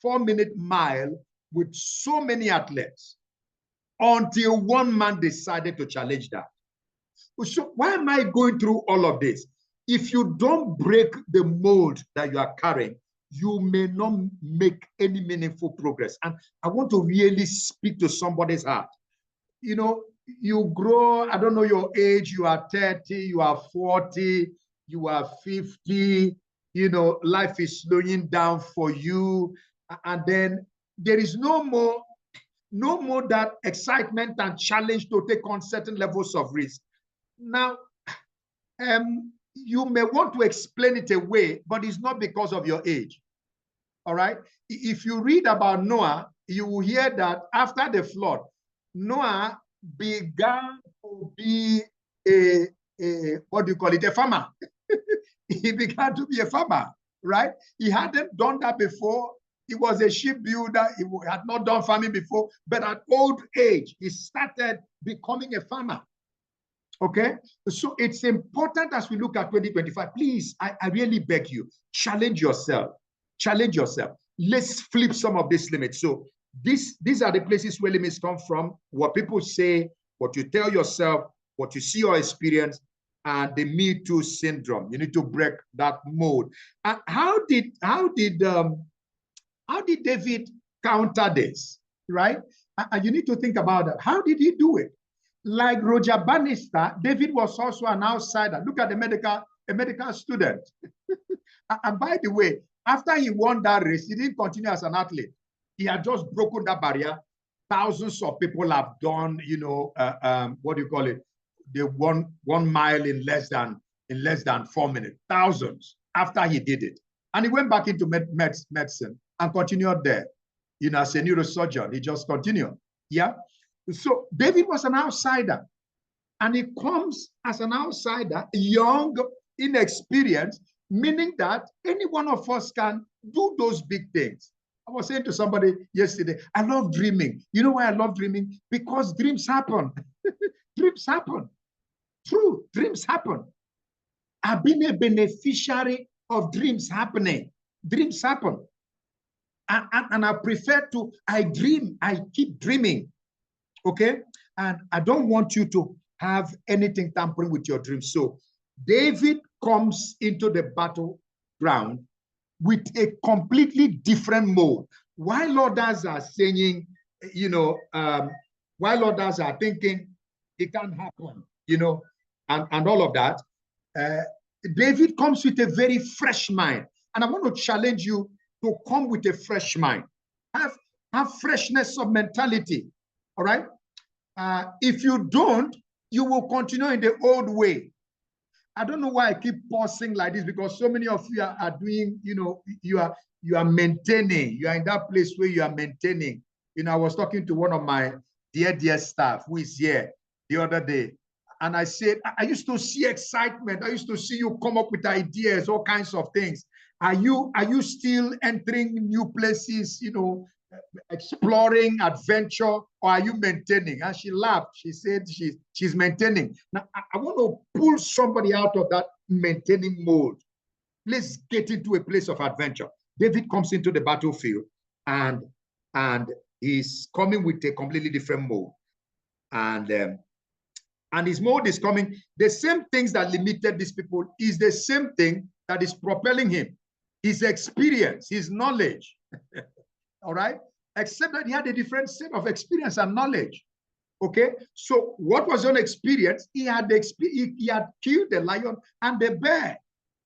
[SPEAKER 4] 4-minute mile with so many athletes until one man decided to challenge that. So why am I going through all of this? If you don't break the mold that you are carrying, you may not make any meaningful progress. And I want to really speak to somebody's heart. You know, you grow, I don't know your age, you are 30, you are 40, you are 50, you know, life is slowing down for you. And then there is no more that excitement and challenge to take on certain levels of risk. Now, you may want to explain it away, but it's not because of your age. All right. If you read about Noah, you will hear that after the flood, Noah began to be a what do you call it? A farmer. He began to be a farmer, right? He hadn't done that before. He was a shipbuilder. He had not done farming before, but at old age, he started becoming a farmer. Okay, so it's important as we look at 2025. Please, I really beg you, challenge yourself. Challenge yourself. Let's flip some of these limits. So these are the places where limits come from. What people say, what you tell yourself, what you see or experience, and the Me Too syndrome. You need to break that mold. And how did David counter this? Right? And you need to think about that. How did he do it? Like Roger Bannister, David was also an outsider. Look at a medical student. And by the way, after he won that race, he didn't continue as an athlete. He had just broken that barrier. Thousands of people have done, you know, what do you call it? They won 1 mile in less than 4 minutes. Thousands after he did it. And he went back into medicine and continued there. You know, as a neurosurgeon, he just continued. Yeah. So David was an outsider, and he comes as an outsider, young, inexperienced, meaning that any one of us can do those big things. I was saying to somebody yesterday, I love dreaming. You know why I love dreaming? Because dreams happen. Dreams happen. True, dreams happen. I've been a beneficiary of dreams happening. Dreams happen. And I prefer to, I dream, I keep dreaming. Okay? And I don't want you to have anything tampering with your dreams. So David comes into the battleground with a completely different mode. While others are saying, you know, while others are thinking it can't happen, you know, and all of that, David comes with a very fresh mind. And I want to challenge you to come with a fresh mind. Have freshness of mentality. All right? If you don't, you will continue in the old way. I don't know why I keep pausing like this, because so many of you are doing, you know, you are maintaining. You are in that place where you are maintaining. You know, I was talking to one of my dear staff who is here the other day, and I said, I used to see excitement. I used to see you come up with ideas, all kinds of things. Are you still entering new places, you know, exploring adventure, or are you maintaining? And she laughed. She said she's maintaining. Now I want to pull somebody out of that maintaining mode. Let's get into a place of adventure. David comes into the battlefield, and he's coming with a completely different mode. And his mode is coming. The same things that limited these people is the same thing that is propelling him. his experience, his knowledge. All right? Except that he had a different set of experience and knowledge. Okay? So what was your experience? He had killed the lion and the bear.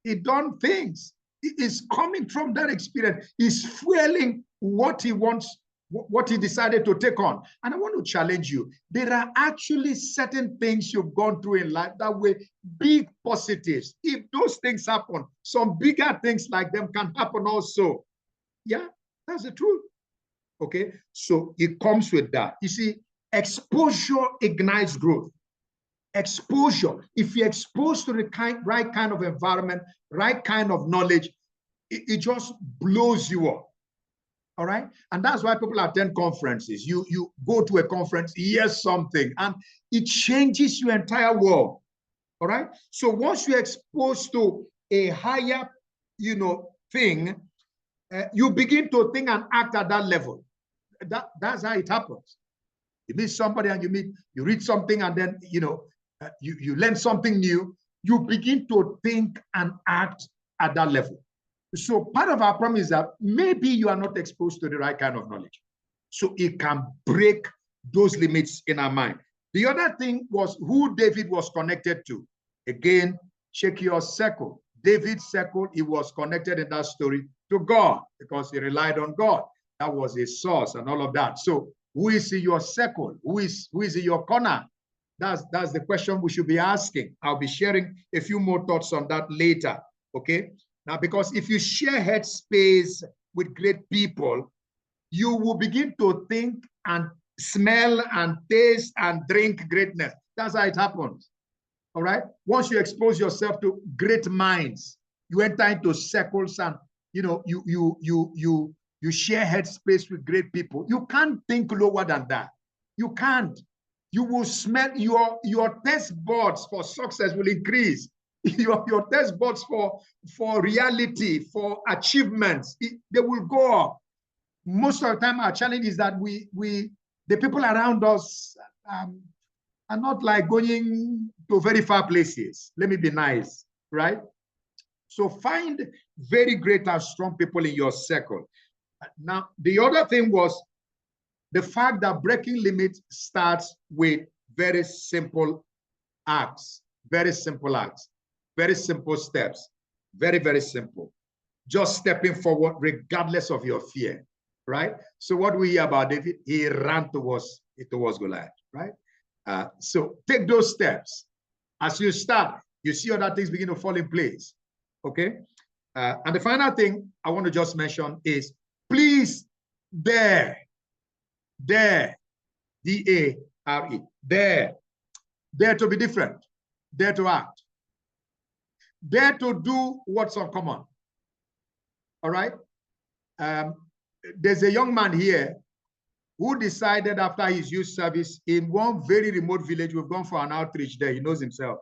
[SPEAKER 4] He done things. He is coming from that experience. He's fueling what he wants, what he decided to take on. And I want to challenge you. There are actually certain things you've gone through in life that were big positives. If those things happen, some bigger things like them can happen also. Yeah, that's the truth. Okay, so it comes with that. You see, exposure ignites growth. Exposure. If you're exposed to the right kind of environment, right kind of knowledge, it just blows you up. All right. And that's why people attend conferences. You go to a conference, hear something, and it changes your entire world. All right. So once you're exposed to a higher, thing, you begin to think and act at that level. That's how it happens. You meet somebody and you read something, and then you learn something new. You begin to think and act at that level. So part of our problem is that maybe you are not exposed to the right kind of knowledge. So it can break those limits in our mind. The other thing was who David was connected to. Again, check your circle. David's circle, he was connected in that story to God because he relied on God. That was his source and all of that. So who is in your circle? Who is in your corner? That's the question we should be asking. I'll be sharing a few more thoughts on that later. Okay. Now, because if you share headspace with great people, you will begin to think and smell and taste and drink greatness. That's how it happens. All right. Once you expose yourself to great minds, you enter into circles and you share headspace with great people. You can't think lower than that. You can't. You will smell your taste buds for success will increase. Your taste buds for reality, for achievements, they will go up. Most of the time, our challenge is that the people around us are not like going to very far places. Let me be nice, right? So find very great and strong people in your circle. Now, the other thing was the fact that breaking limits starts with very simple acts, very simple acts, very simple steps, very, very simple. Just stepping forward regardless of your fear, right? So what we hear about David, he ran towards Goliath, right? So take those steps. As you start, you see other things begin to fall in place, okay? And the final thing I want to just mention is please dare, D-A-R-E, dare to be different, dare to act, dare to do what's uncommon. All right? There's a young man here who decided after his youth service in one very remote village, we've gone for an outreach there, he knows himself,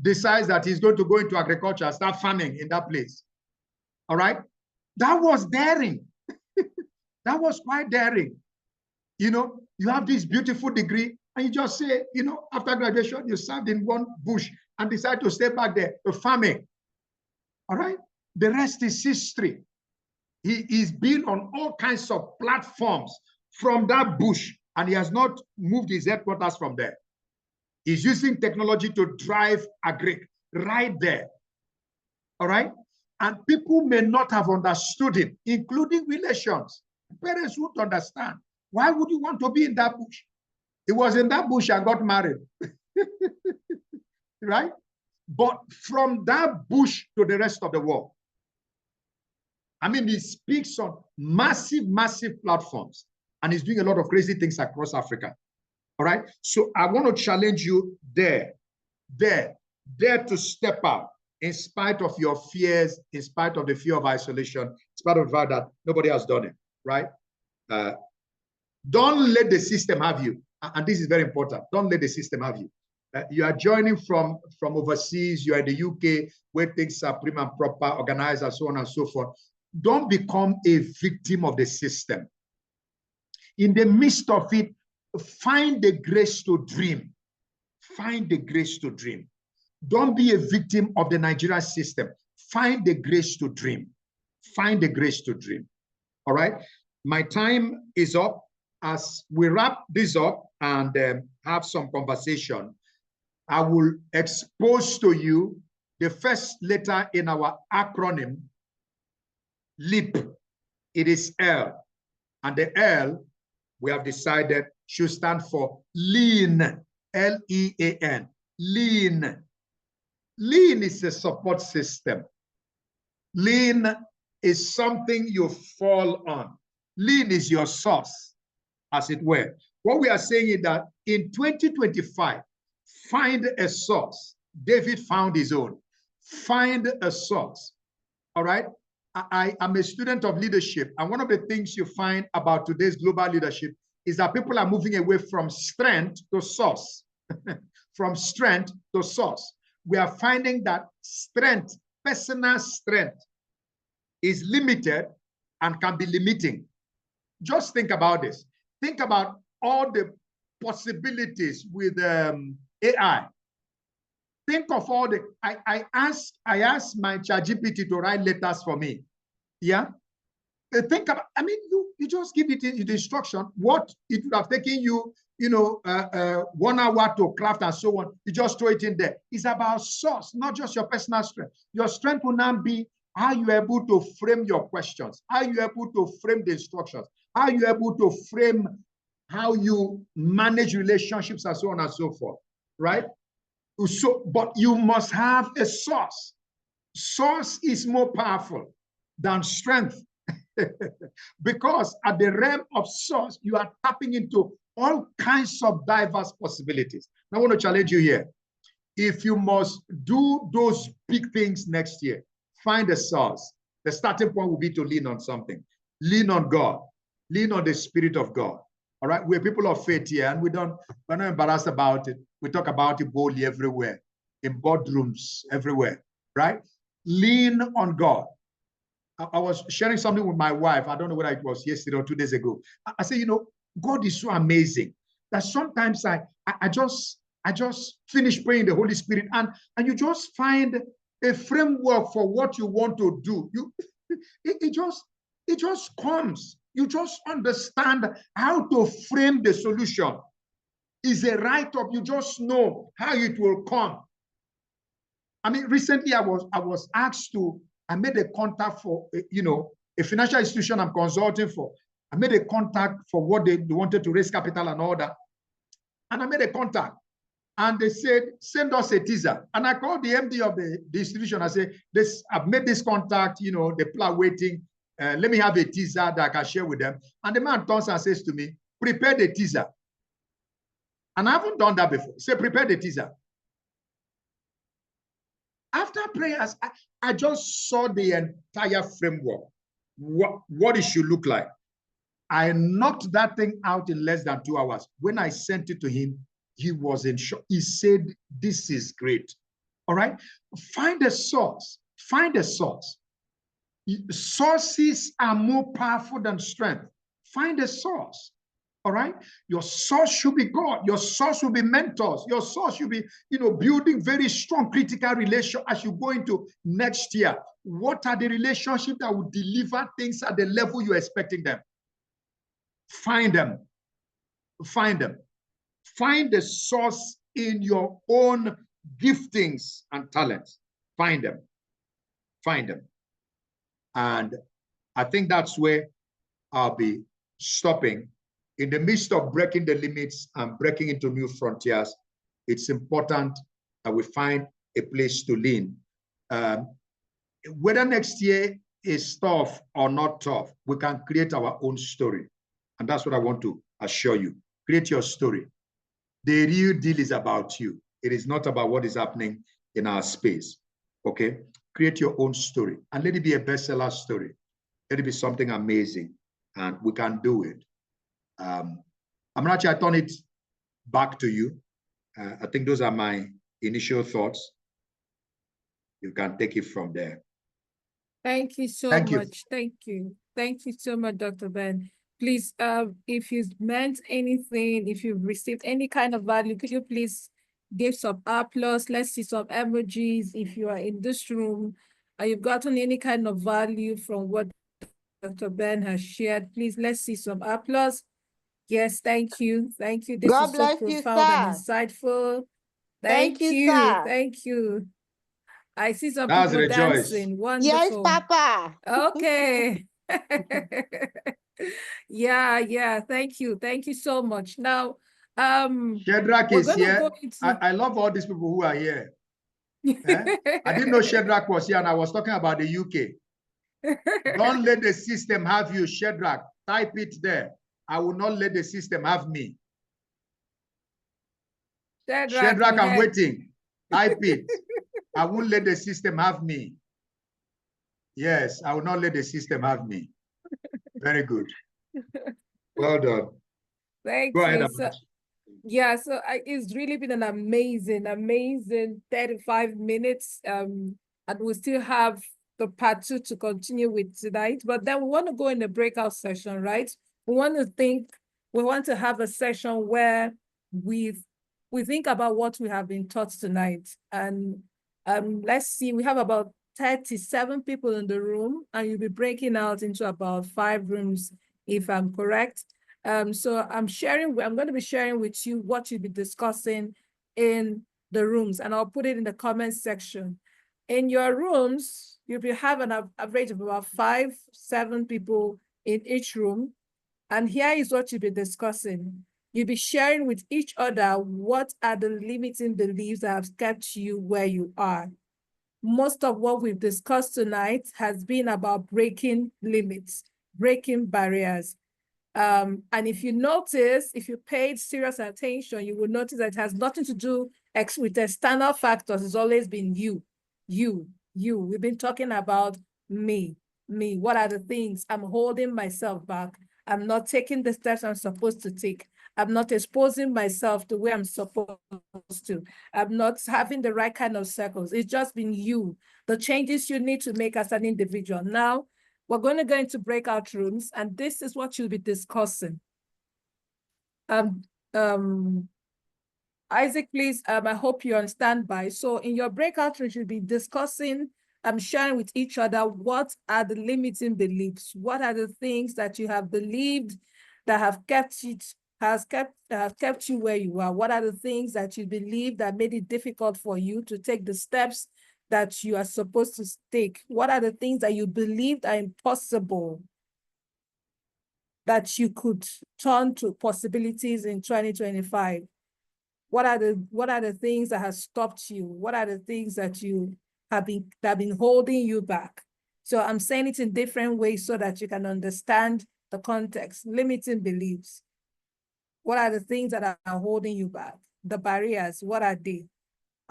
[SPEAKER 4] decides that he's going to go into agriculture and start farming in that place. All right? That was daring. That was quite daring. You have this beautiful degree and you just say, after graduation, you served in one bush and decide to stay back there to farming. All right? The rest is history. He's been on all kinds of platforms from that bush and he has not moved his headquarters from there. He's using technology to drive agri right there. All right? And people may not have understood him, including relations. Parents would understand. Why would you want to be in that bush? He was in that bush and got married. Right? But from that bush to the rest of the world. I mean, he speaks on massive, massive platforms and he's doing a lot of crazy things across Africa. All right? So I want to challenge you dare to step out in spite of your fears, in spite of the fear of isolation, in spite of the fact that nobody has done it, right? Don't let the system have you. And this is very important. Don't let the system have you. You are joining from overseas. You are in the UK where things are prim and proper, organized, and so on and so forth. Don't become a victim of the system. In the midst of it, find the grace to dream. Find the grace to dream. Don't be a victim of the Nigerian system. find the grace to dream. Find the grace to dream. All right. My time is up. As we wrap this up and have some conversation, I will expose to you the first letter in our acronym, LEAP. It is L. And the L, we have decided, should stand for lean, L-E-A-N, lean. Lean is a support system. Lean is something you fall on. Lean is your source, as it were. What we are saying is that in 2025, find a source. David found his own. Find a source. All right? I am a student of leadership, and one of the things you find about today's global leadership is that people are moving away from strength to source. From strength to source. We are finding that strength, personal strength, is limited and can be limiting. Just think about this. Think about all the possibilities with AI. Think of all the, I asked my ChatGPT to write letters for me. Yeah. Think about, I mean, you just give it the instruction, what it would have taken you, 1 hour to craft and so on. You just throw it in there. It's about source, not just your personal strength. Your strength will now be how you're able to frame your questions, how you're able to frame the instructions, how you're able to frame how you manage relationships and so on and so forth, right? So, but you must have a source. Source is more powerful than strength. Because at the realm of source, you are tapping into all kinds of diverse possibilities. I want to challenge you here. If you must do those big things next year, find a source. The starting point will be to lean on something. Lean on God. Lean on the Spirit of God. All right, we're people of faith here, and we're not embarrassed about it. We talk about it boldly everywhere, in boardrooms, everywhere, right? Lean on God. I was sharing something with my wife. I don't know whether it was yesterday or 2 days ago. I said, God is so amazing that sometimes I just finish praying the Holy Spirit, and you just find a framework for what you want to do. It just comes. You just understand how to frame the solution. It's a write-up. You just know how it will come. I mean, recently I was asked to, I made a contact for, a financial institution I'm consulting for. I made a contact for what they wanted to raise capital and all that. And I made a contact. And they said, send us a teaser. And I called the MD of the institution. I said, I've made this contact, the people are waiting. Let me have a teaser that I can share with them. And the man turns and says to me, prepare the teaser. And I haven't done that before. Say, prepare the teaser. After prayers, I just saw the entire framework, what it should look like. I knocked that thing out in less than 2 hours. When I sent it to him, he was in shock. He said, this is great. All right? Find a source. Find a source. Sources are more powerful than strength. Find a source. All right? Your source should be God. Your source will be mentors. Your source should be, building very strong critical relations as you go into next year. What are the relationships that will deliver things at the level you're expecting them? Find them. Find them. Find the source in your own giftings and talents. Find them. Find them. And I think that's where I'll be stopping. In the midst of breaking the limits and breaking into new frontiers, it's important that we find a place to lean. Whether next year is tough or not tough, we can create our own story. And that's what I want to assure you. Create your story. The real deal is about you. It is not about what is happening in our space. Okay? Create your own story and let it be a bestseller story. Let it be something amazing, and we can do it. Amarachi, I turn it back to you. I think those are my initial thoughts. You can take it from there.
[SPEAKER 5] Thank you so much. Thank you. Thank you so much, Dr. Ben. Please, if you meant anything, if you've received any kind of value, could you please give some applause? Let's see some emojis. If you are in this room, and you've gotten any kind of value from what Dr. Ben has shared, please let's see some applause. Yes, thank you. Thank you. This
[SPEAKER 2] God
[SPEAKER 5] is so
[SPEAKER 2] bless you,
[SPEAKER 5] profound and
[SPEAKER 2] sir.
[SPEAKER 5] insightful.
[SPEAKER 2] Thank you,
[SPEAKER 5] you.
[SPEAKER 2] sir.
[SPEAKER 5] Thank you. I see some
[SPEAKER 4] That's
[SPEAKER 5] people
[SPEAKER 4] Rejoice.
[SPEAKER 5] dancing.
[SPEAKER 2] Yes,
[SPEAKER 5] Wonderful.
[SPEAKER 2] Papa.
[SPEAKER 5] Okay. Yeah. Thank you. Thank you so much. Now,
[SPEAKER 4] Shadrach
[SPEAKER 5] we're
[SPEAKER 4] is
[SPEAKER 5] gonna
[SPEAKER 4] here.
[SPEAKER 5] go into
[SPEAKER 4] I love all these people who are here. I didn't know Shadrach was here, and I was talking about the UK. Don't let the system have you, Shadrach. Type it there. I will not let the system have me. Shadrach, I'm waiting. Type it. I won't let the system have me. Yes, I will not let the system have me. Very good. Well done.
[SPEAKER 5] Thank
[SPEAKER 4] Go ahead,
[SPEAKER 5] you.
[SPEAKER 4] Amachi.
[SPEAKER 5] Yeah, so it's really been an amazing 35 minutes. And we still have the part 2 to continue with tonight. But then we want to go in the breakout session, right? We want to have a session where we think about what we have been taught tonight. And let's see, we have about 37 people in the room, and you'll be breaking out into about 5 rooms, if I'm correct. So I'm going to be sharing with you what you'll be discussing in the rooms, and I'll put it in the comments section. In your rooms, you'll be having an average of about 5-7 people in each room. And here is what you'll be discussing. You'll be sharing with each other what are the limiting beliefs that have kept you where you are. Most of what we've discussed tonight has been about breaking limits, breaking barriers. And if you notice, if you paid serious attention, you will notice that it has nothing to do with external factors. It's always been you. We've been talking about me. What are the things I'm holding myself back? I'm not taking the steps I'm supposed to take. I'm not exposing myself the way I'm supposed to. I'm not having the right kind of circles. It's just been you, the changes you need to make as an individual. Now, we're going to go into breakout rooms, and this is what you'll be discussing. Isaac, please, I hope you're on standby. So in your breakout rooms, you'll be discussing, sharing with each other what are the limiting beliefs? What are the things that you have believed that have kept you where you are? What are the things that you believe that made it difficult for you to take the steps that you are supposed to take? What are the things that you believed are impossible that you could turn to possibilities in 2025? What are the things that have stopped you? What are the things that have been holding you back? So I'm saying it in different ways so that you can understand the context. Limiting beliefs. What are the things that are holding you back? The barriers, what are they?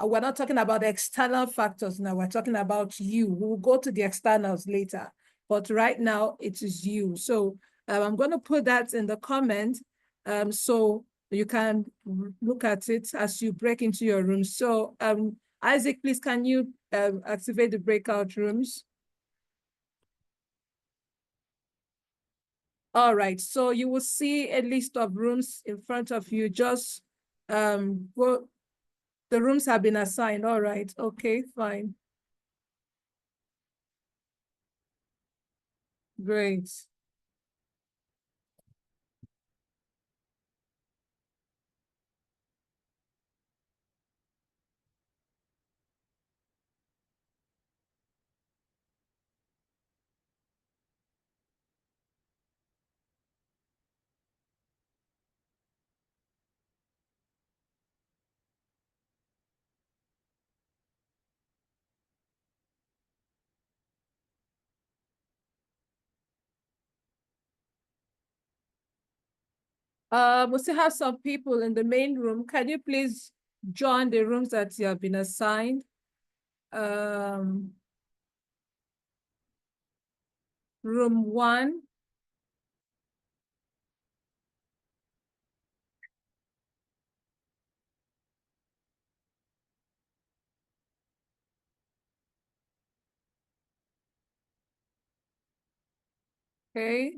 [SPEAKER 5] We're not talking about external factors now. We're talking about you. We'll go to the externals later. But right now, it is you. So I'm going to put that in the comment so you can look at it as you break into your room. So Isaac, please, can you activate the breakout rooms? All right, so you will see a list of rooms in front of you. Just go. The rooms have been assigned. All right. Okay, fine. Great. We still have some people in the main room. Can you please join the rooms that you have been assigned? Room 1. Okay.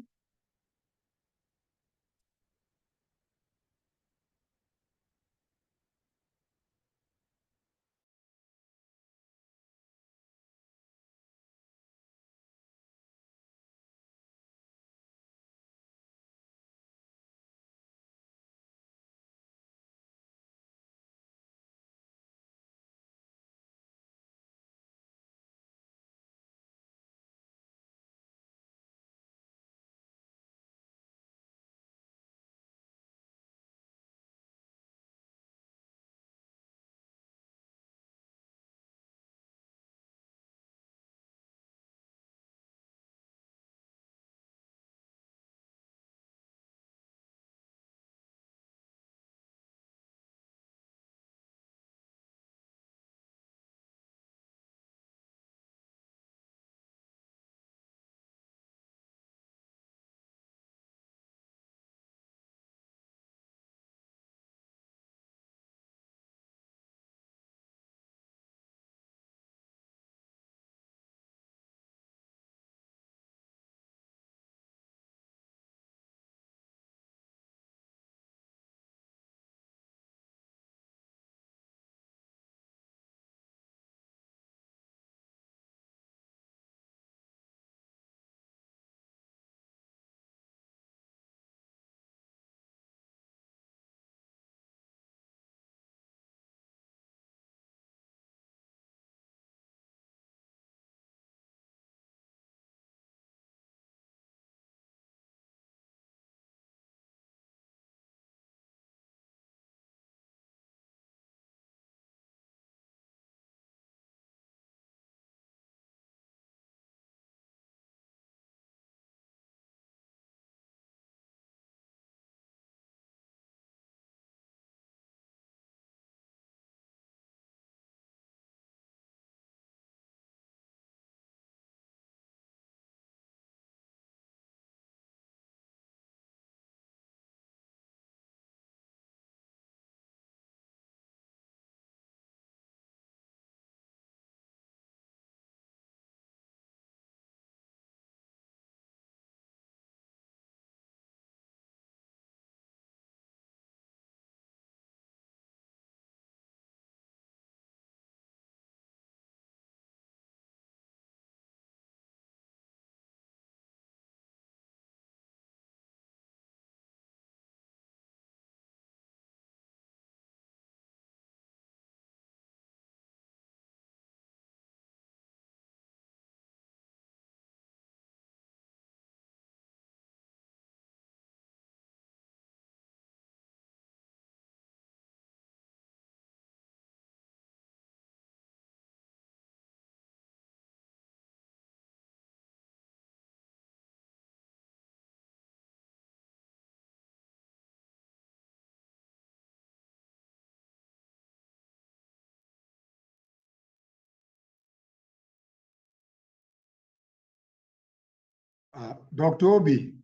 [SPEAKER 4] Dr. Obi.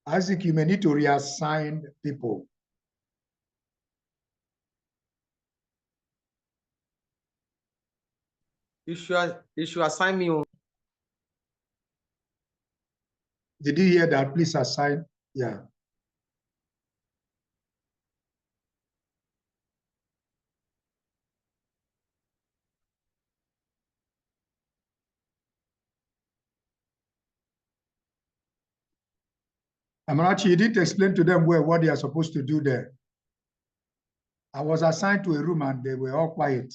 [SPEAKER 4] Isaac, you may need to reassign people.
[SPEAKER 1] You should assign me on.
[SPEAKER 4] Did you hear that? Please assign. Yeah. Amarachi, you didn't explain to them what they are supposed to do there. I was assigned to a room and they were all quiet.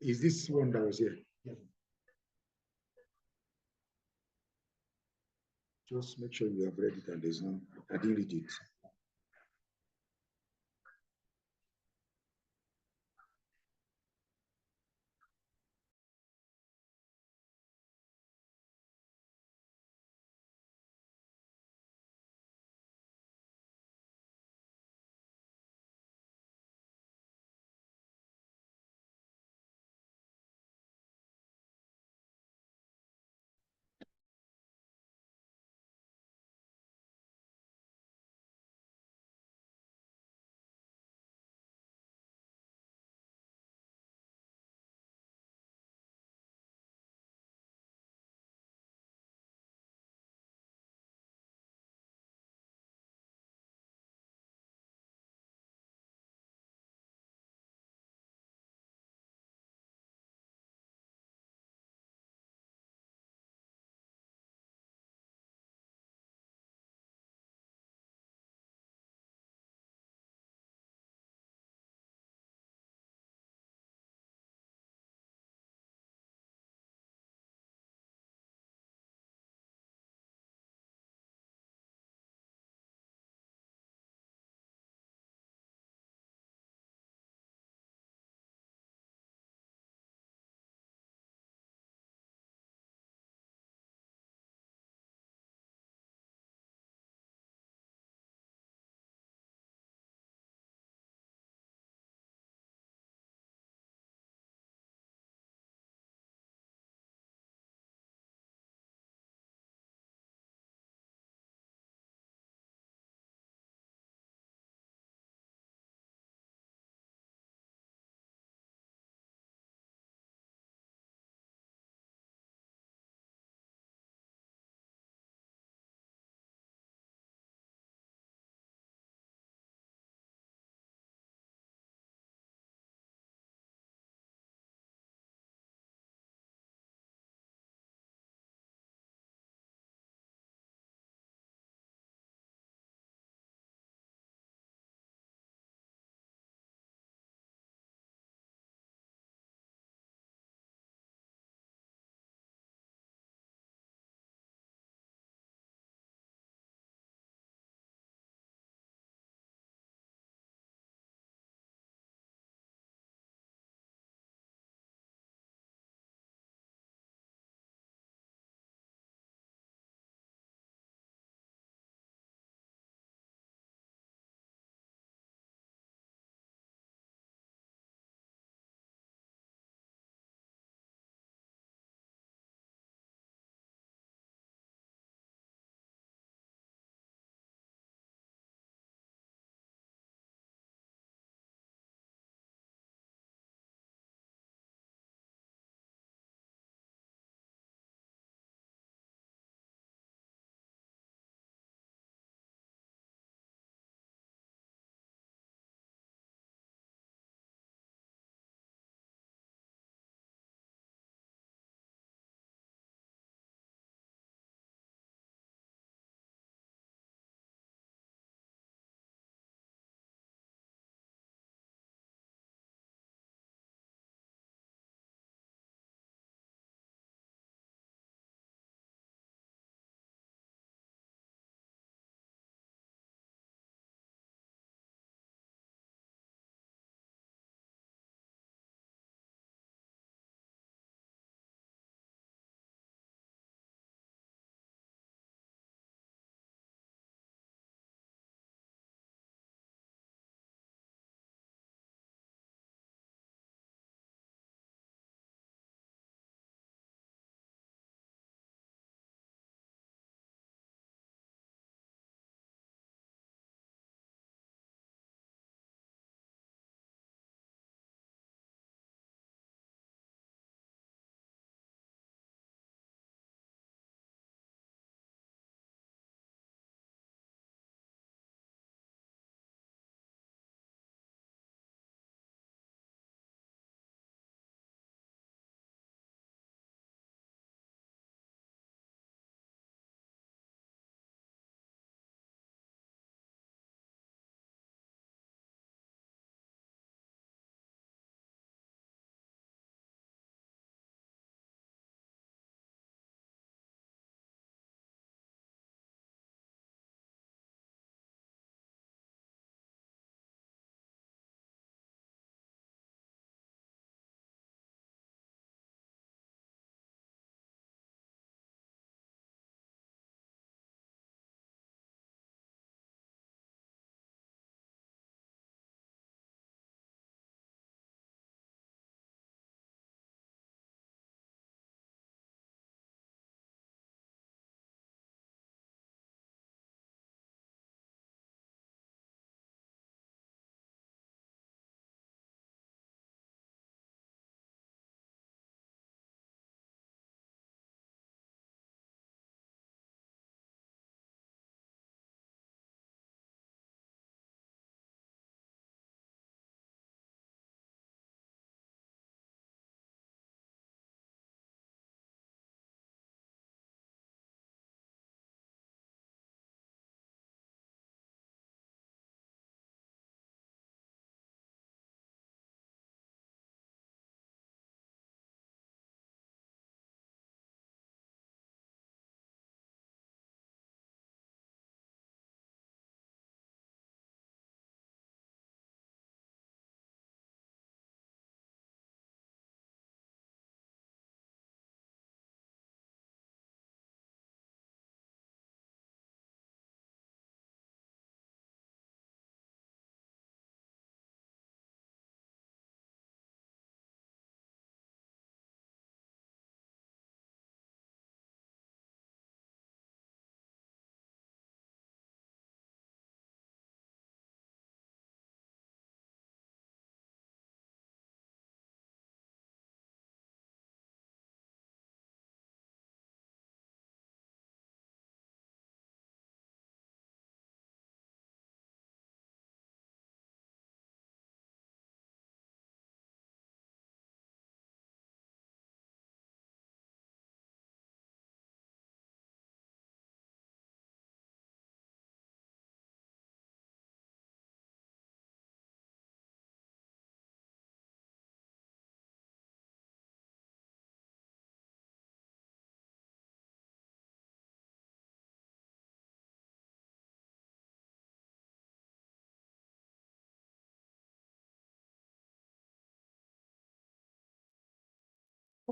[SPEAKER 4] Is this one that was here? Yeah. Just make sure you have read it and there's no, I didn't read it.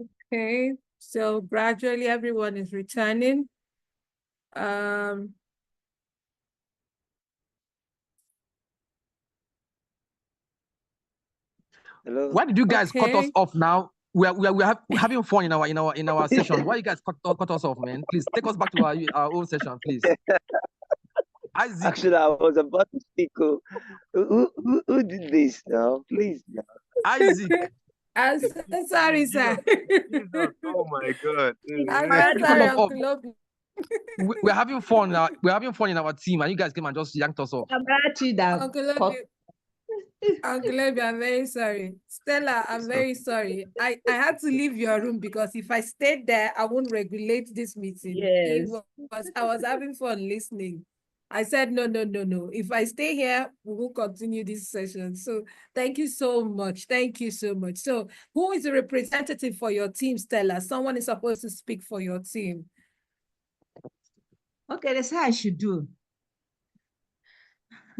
[SPEAKER 5] Okay, so gradually everyone is returning.
[SPEAKER 6] Hello.
[SPEAKER 7] Why did you guys cut us
[SPEAKER 5] Okay.
[SPEAKER 7] off now? We're having fun in our session. Why you guys cut us off, man? Please take us back to our own session, please. Isaac.
[SPEAKER 6] Actually, I was about to speak. Who did this now? Please. Now.
[SPEAKER 7] Isaac.
[SPEAKER 5] I'm so sorry, sir.
[SPEAKER 1] Jesus, oh my God.
[SPEAKER 5] I'm
[SPEAKER 7] Guys,
[SPEAKER 5] so
[SPEAKER 7] take
[SPEAKER 5] sorry,
[SPEAKER 7] us off.
[SPEAKER 5] Uncle Obi.
[SPEAKER 7] We're having fun. We're having fun in our team, and you guys came and just yanked us off.
[SPEAKER 5] Uncle Obi, Uncle Obi, I'm very sorry. Stella, I'm very sorry. I had to leave your room because if I stayed there, I won't regulate this meeting.
[SPEAKER 3] Yes.
[SPEAKER 5] I was having fun listening. I said, no. If I stay here, we will continue this session. So thank you so much. Thank you so much. So who is the representative for your team, Stella? Someone is supposed to speak for your team.
[SPEAKER 8] Okay, that's how I should do.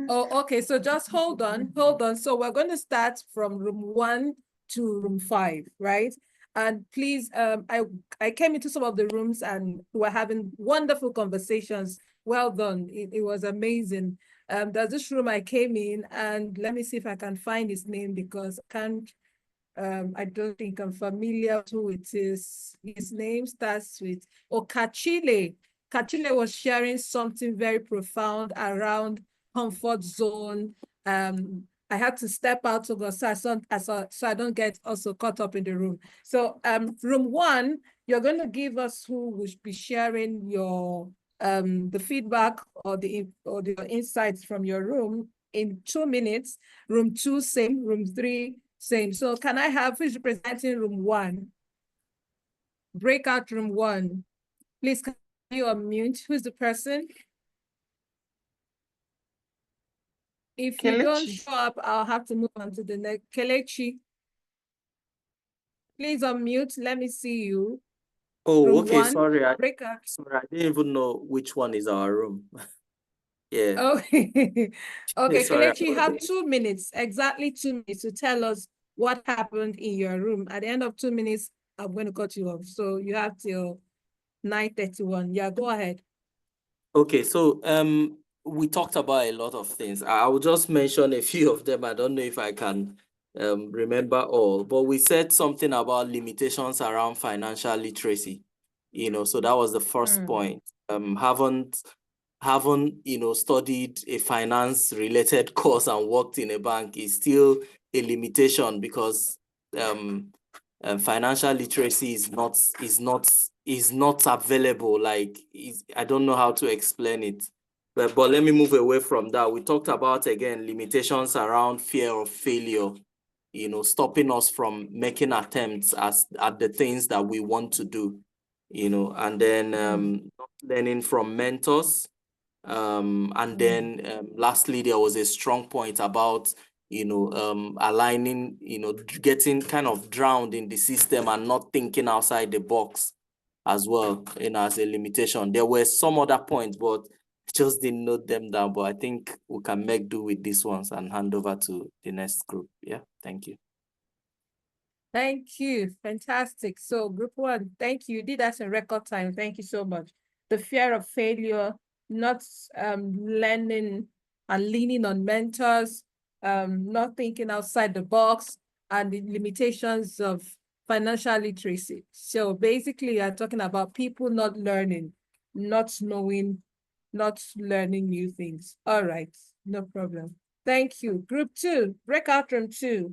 [SPEAKER 5] Oh, okay. So just hold on. So we're going to start from room 1 to room 5, right? And please, I came into some of the rooms and we're having wonderful conversations. Well done. It was amazing. There's this room I came in, and let me see if I can find his name because I don't think I'm familiar with who it is. His name starts with Kachile. Kachile was sharing something very profound around comfort zone. I had to step out to go so I don't get also caught up in the room. So room 1, you're going to give us who will be sharing your the feedback or the insights from your room in 2 minutes. Room 2, same. Room 3, same. So can I have who's representing room 1? Breakout room 1. Please, can you unmute? Who's the person? If you don't show up, I'll have to move on to the next. Kelechi, please unmute. Let me see you.
[SPEAKER 9] Oh,
[SPEAKER 5] Room
[SPEAKER 9] okay.
[SPEAKER 5] 1,
[SPEAKER 9] Sorry, I
[SPEAKER 5] breakout.
[SPEAKER 9] didn't even know which one is our room. Yeah.
[SPEAKER 5] Oh, okay.
[SPEAKER 9] Sorry
[SPEAKER 5] Kelechi, you
[SPEAKER 9] about
[SPEAKER 5] have
[SPEAKER 9] that.
[SPEAKER 5] 2 minutes, exactly 2 minutes to tell us what happened in your room. At the end of 2 minutes, I'm going to cut you off. So you have till 9:31. Yeah, go ahead.
[SPEAKER 9] Okay, so we talked about a lot of things. I will just mention a few of them. I don't know if I can remember all, but we said something about limitations around financial literacy. So that was the first point. Haven't studied a finance related course and worked in a bank is still a limitation because financial literacy is not available. Like, I don't know how to explain it, but let me move away from that. We talked about, again, limitations around fear of failure, stopping us from making attempts at the things that we want to do, and then not learning from mentors. And then lastly, there was a strong point about aligning, getting kind of drowned in the system and not thinking outside the box as well, as a limitation. There were some other points, but just didn't note them down. But I think we can make do with these ones and hand over to the next group. Yeah, thank you.
[SPEAKER 5] Thank you. Fantastic. So group 1, thank you. You did that in record time. Thank you so much. The fear of failure, not learning and leaning on mentors, not thinking outside the box, and the limitations of financial literacy. So basically, you're talking about people not learning, not knowing, not learning new things. All right, no problem. Thank you. Group 2, breakout room 2.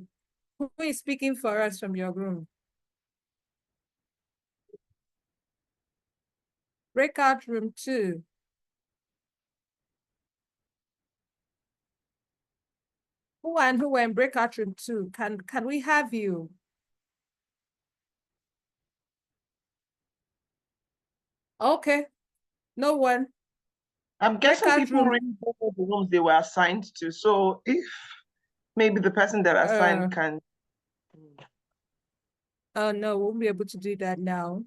[SPEAKER 5] Who is speaking for us from your room? Breakout room 2. Who were in breakout room 2? Can we have you? Okay, no one.
[SPEAKER 10] I'm guessing
[SPEAKER 5] Breakout
[SPEAKER 10] people
[SPEAKER 5] room.
[SPEAKER 10] already know the rooms they were assigned to. So if maybe the person that assigned can.
[SPEAKER 5] Oh no, we won't be able to do that now.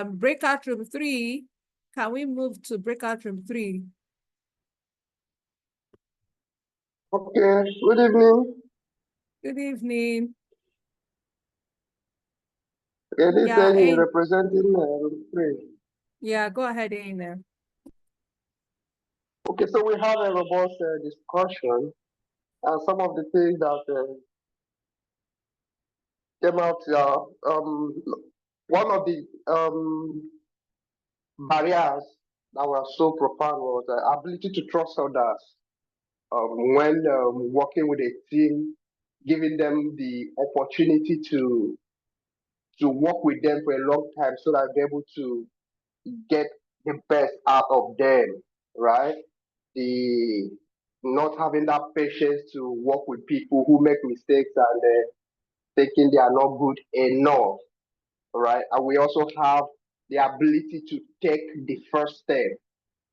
[SPEAKER 5] Breakout room 3. Can we move to breakout room 3?
[SPEAKER 11] Okay, good evening.
[SPEAKER 5] Good evening. Yeah,
[SPEAKER 11] Anything representing three.
[SPEAKER 5] Yeah, go ahead, Aina.
[SPEAKER 11] Okay, so we had a robust discussion, and some of the things that came out. One of the barriers that were so profound was the ability to trust others when working with a team, giving them the opportunity to work with them for a long time so that they're able to get the best out of them, right? The not having that patience to work with people who make mistakes and thinking they are not good enough, right? And we also have the ability to take the first step,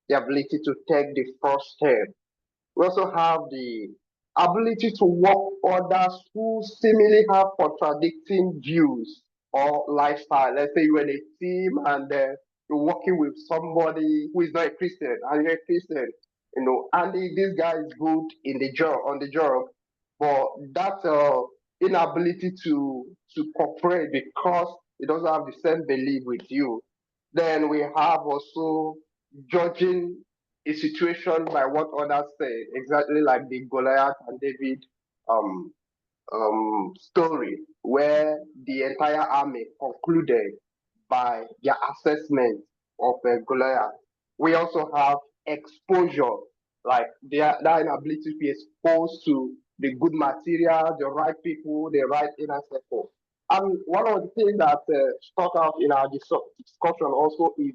[SPEAKER 11] the ability to take the first step. We also have the ability to work others who seemingly have contradicting views or lifestyle. Let's say you're in a team and you're working with somebody who is not a Christian and you're a Christian, and this guy is good in the job on the job, but that inability to cooperate because he doesn't have the same belief with you. Then we have also judging a situation by what others say, exactly like the Goliath and David um, story, where the entire army concluded by their assessment of Goliath. We also have exposure, like that inability to be exposed to the good material, the right people, the right inner circle. And one of the things that stuck out in our discussion also is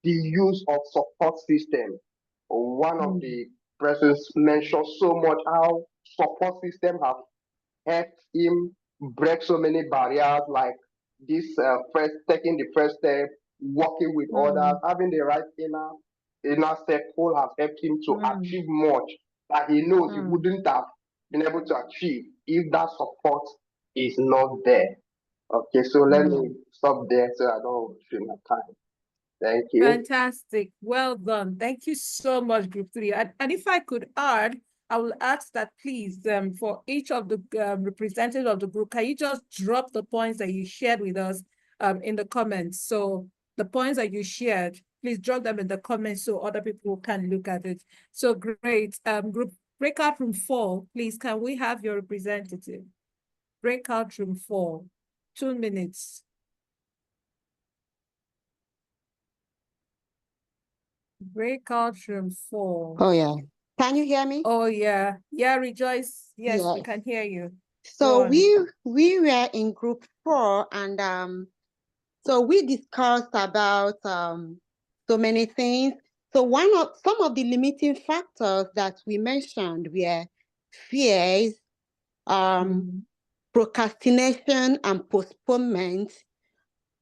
[SPEAKER 11] the use of support system. One of the persons mentioned so much how support system have helped him break so many barriers, like this first taking the first step, working with others, having the right inner circle has helped him to achieve much that he knows he wouldn't have been able to achieve if that support is not there. Okay, so let me stop there so I don't waste my time. Thank you.
[SPEAKER 5] Fantastic. Well done. Thank you so much, Group 3. And if I could add, I will ask that please, for each of the representatives of the group, can you just drop the points that you shared with us in the comments? So the points that you shared, please drop them in the comments so other people can look at it. So great. Group breakout room 4, please, can we have your representative? Breakout room 4, 2 minutes. Breakout room 4.
[SPEAKER 8] Oh, yeah. Can you hear me?
[SPEAKER 5] Oh, yeah. Yeah, Rejoice. Yes, we
[SPEAKER 8] Yes.
[SPEAKER 5] can hear you.
[SPEAKER 8] So we were in group 4, and so we discussed about so many things. So some of the limiting factors that we mentioned were fears, procrastination and postponement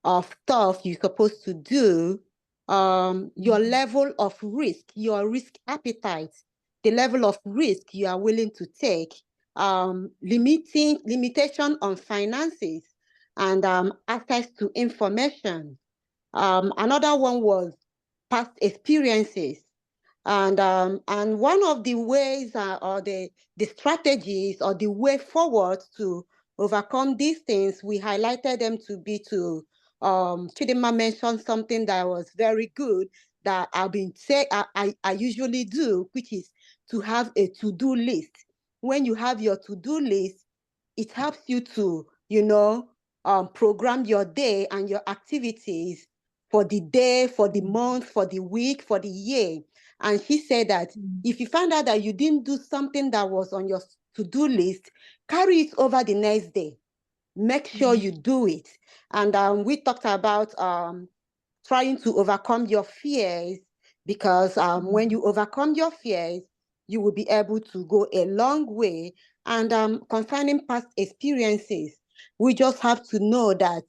[SPEAKER 8] of stuff you're supposed to do, your level of risk, your risk appetite, the level of risk you are willing to take, limitation on finances, and access to information. Another one was past experiences. And one of the ways or the strategies or the way forward to overcome these things, we highlighted them to be to Chidima mentioned something that was very good that I've been saying I usually do, which is to have a to-do list. When you have your to-do list, it helps you to, program your day and your activities for the day, for the month, for the week, for the year. And she said that if you find out that you didn't do something that was on your to-do list, carry it over the next day. Make sure you do it. And we talked about trying to overcome your fears, because when you overcome your fears, you will be able to go a long way. And concerning past experiences, we just have to know that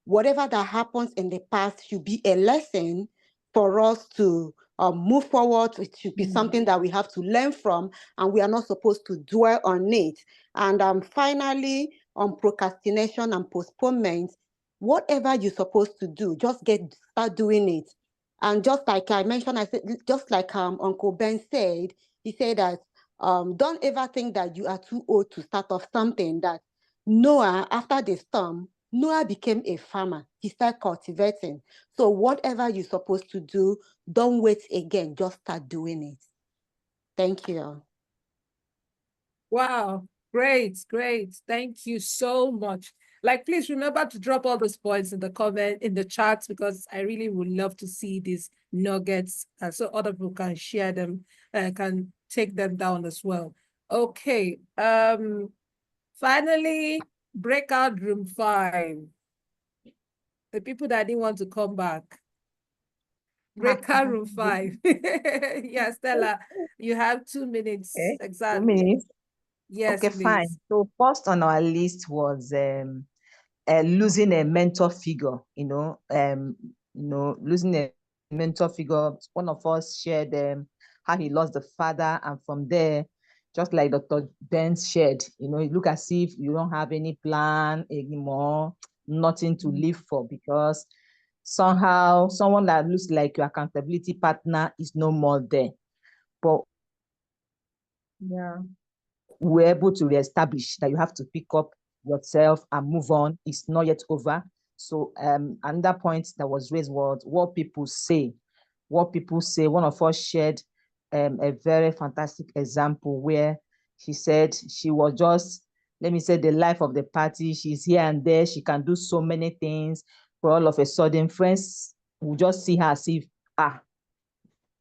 [SPEAKER 8] whatever that happens in the past should be a lesson for us to move forward. It should be something that we have to learn from, and we are not supposed to dwell on it. And finally, on procrastination and postponement, whatever you're supposed to do, just start doing it. And just like I mentioned, I said, just like Uncle Ben said, he said that don't ever think that you are too old to start off something. That Noah, after the storm, Noah became a farmer. He started cultivating. So whatever you're supposed to do, don't wait again. Just start doing it. Thank you.
[SPEAKER 5] Wow, great, great. Thank you so much. Like, please remember to drop all those points in the comment, in the chat, because I really would love to see these nuggets so other people can share them, can take them down as well. Okay. Finally, breakout room 5. The people that didn't want to come back. Breakout room 5. Yeah, Stella, you have 2 minutes.
[SPEAKER 12] Okay.
[SPEAKER 5] Exactly.
[SPEAKER 12] 2 minutes.
[SPEAKER 5] Yes,
[SPEAKER 12] Okay,
[SPEAKER 5] please.
[SPEAKER 12] fine. So first on our list was losing a mentor figure. Losing a mentor figure. One of us shared how he lost the father, and from there, just like Dr. Ben shared, it look as if you don't have any plan anymore, nothing to live for, because somehow someone that looks like your accountability partner is no more there. But
[SPEAKER 5] yeah,
[SPEAKER 12] we're able to reestablish that you have to pick up yourself and move on. It's not yet over. So another point that was raised was what people say. What people say. One of us shared a very fantastic example where she said she was just, let me say, the life of the party. She's here and there. She can do so many things. For all of a sudden, friends will just see her as if, are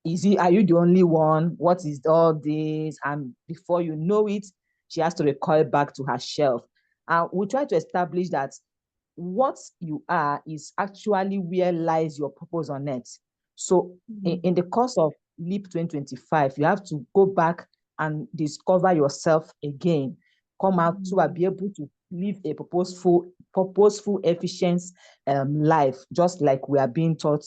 [SPEAKER 12] you the only one? What is all this? And before you know it, she has to recoil back to her shelf. And we try to establish that what you are is actually where lies your purpose on earth. So in the course of Leap 2025, you have to go back and discover yourself again. Come out to be able to live a purposeful, efficient life, just like we are being taught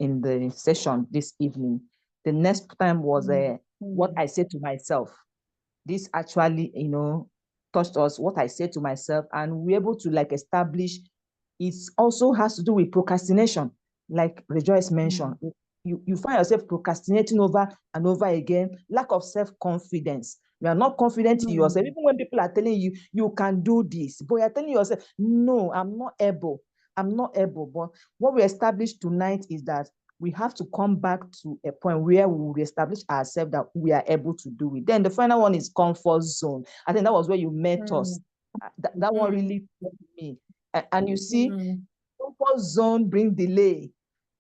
[SPEAKER 12] in the session this evening. The next time was what I said to myself. This actually, touched us, what I said to myself, and we're able to establish. It also has to do with procrastination, like Rejoice mentioned. You find yourself procrastinating over and over again, lack of self-confidence. You are not confident in yourself, even when people are telling you, you can do this, but you're telling yourself, no, I'm not able. But what we established tonight is that we have to come back to a point where we will establish ourselves that we are able to do it. Then the final one is comfort zone. I think that was where you met us. That one really helped me. And you see, comfort zone brings delay.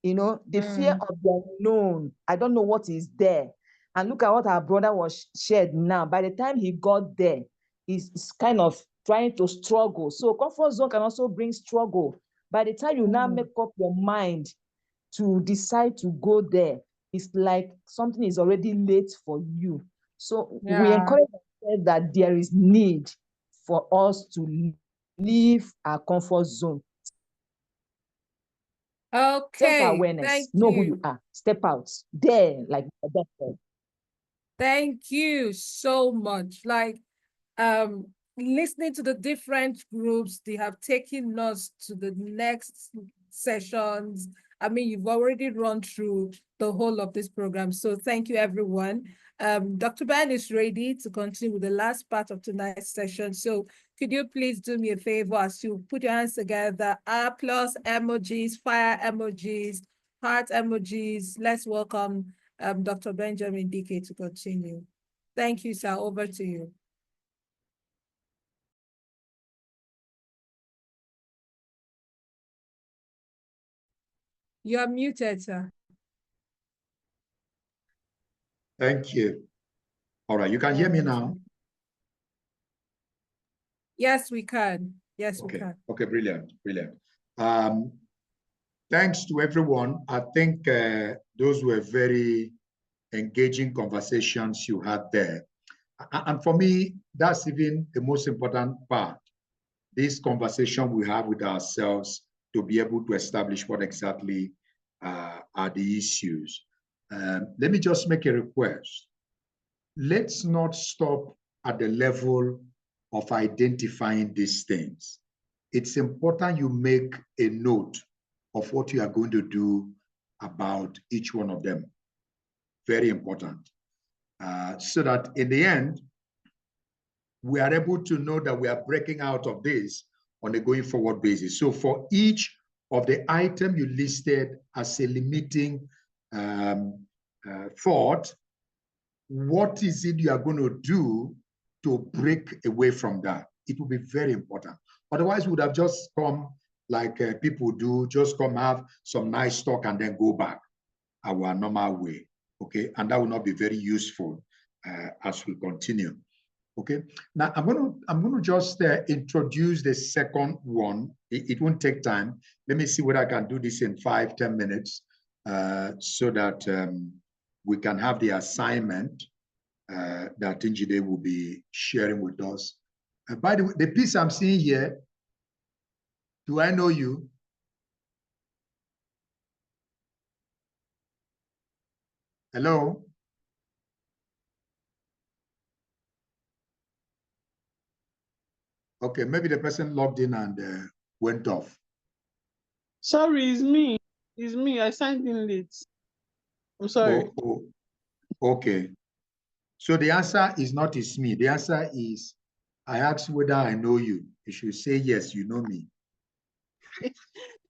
[SPEAKER 12] The fear of the unknown. I don't know what is there. And look at what our brother was shared now. By the time he got there, he's kind of trying to struggle. So comfort zone can also bring struggle. By the time you now make up your mind to decide to go there, it's like something is already late for you. So we encourage ourselves that there is need for us to leave our comfort zone.
[SPEAKER 5] Okay.
[SPEAKER 12] Self-awareness. Know who you are. Step out there, like
[SPEAKER 5] thank you so much. Listening to the different groups, they have taken us to the next sessions. I mean, you've already run through the whole of this program. So thank you, everyone. Dr. Ben is ready to continue with the last part of tonight's session. So could you please do me a favor as you put your hands together, applause emojis, fire emojis, heart emojis. Let's welcome Dr. Benjamin Dike to continue. Thank you, sir. Over to you. You're muted, sir.
[SPEAKER 4] Thank you. All right, you can hear me now?
[SPEAKER 5] Yes, we can. Yes,
[SPEAKER 4] okay.
[SPEAKER 5] We can.
[SPEAKER 4] Okay, brilliant, brilliant. Thanks to everyone. I think those were very engaging conversations you had there. And for me, that's even the most important part. This conversation we have with ourselves to be able to establish what exactly are the issues. Let me just make a request. Let's not stop at the level of identifying these things. It's important you make a note of what you are going to do about each one of them. Very important. So that in the end, we are able to know that we are breaking out of this on a going forward basis. So for each of the item you listed as a limiting thought, what is it you are going to do to break away from that? It will be very important. Otherwise, we would have just come like people do, just come have some nice talk and then go back our normal way, okay? And that will not be very useful as we continue, okay? Now, I'm going to just introduce the second one. It won't take time. Let me see whether I can do this in 5-10 minutes so that we can have the assignment that Njide will be sharing with us. By the way, the piece I'm seeing here, do I know you? Hello? Okay, maybe the person logged in and went off.
[SPEAKER 13] Sorry, it's me. It's me. I signed in late. I'm sorry.
[SPEAKER 4] Oh, okay. So the answer is not it's me. The answer is I asked whether I know you. You should say yes, you know me.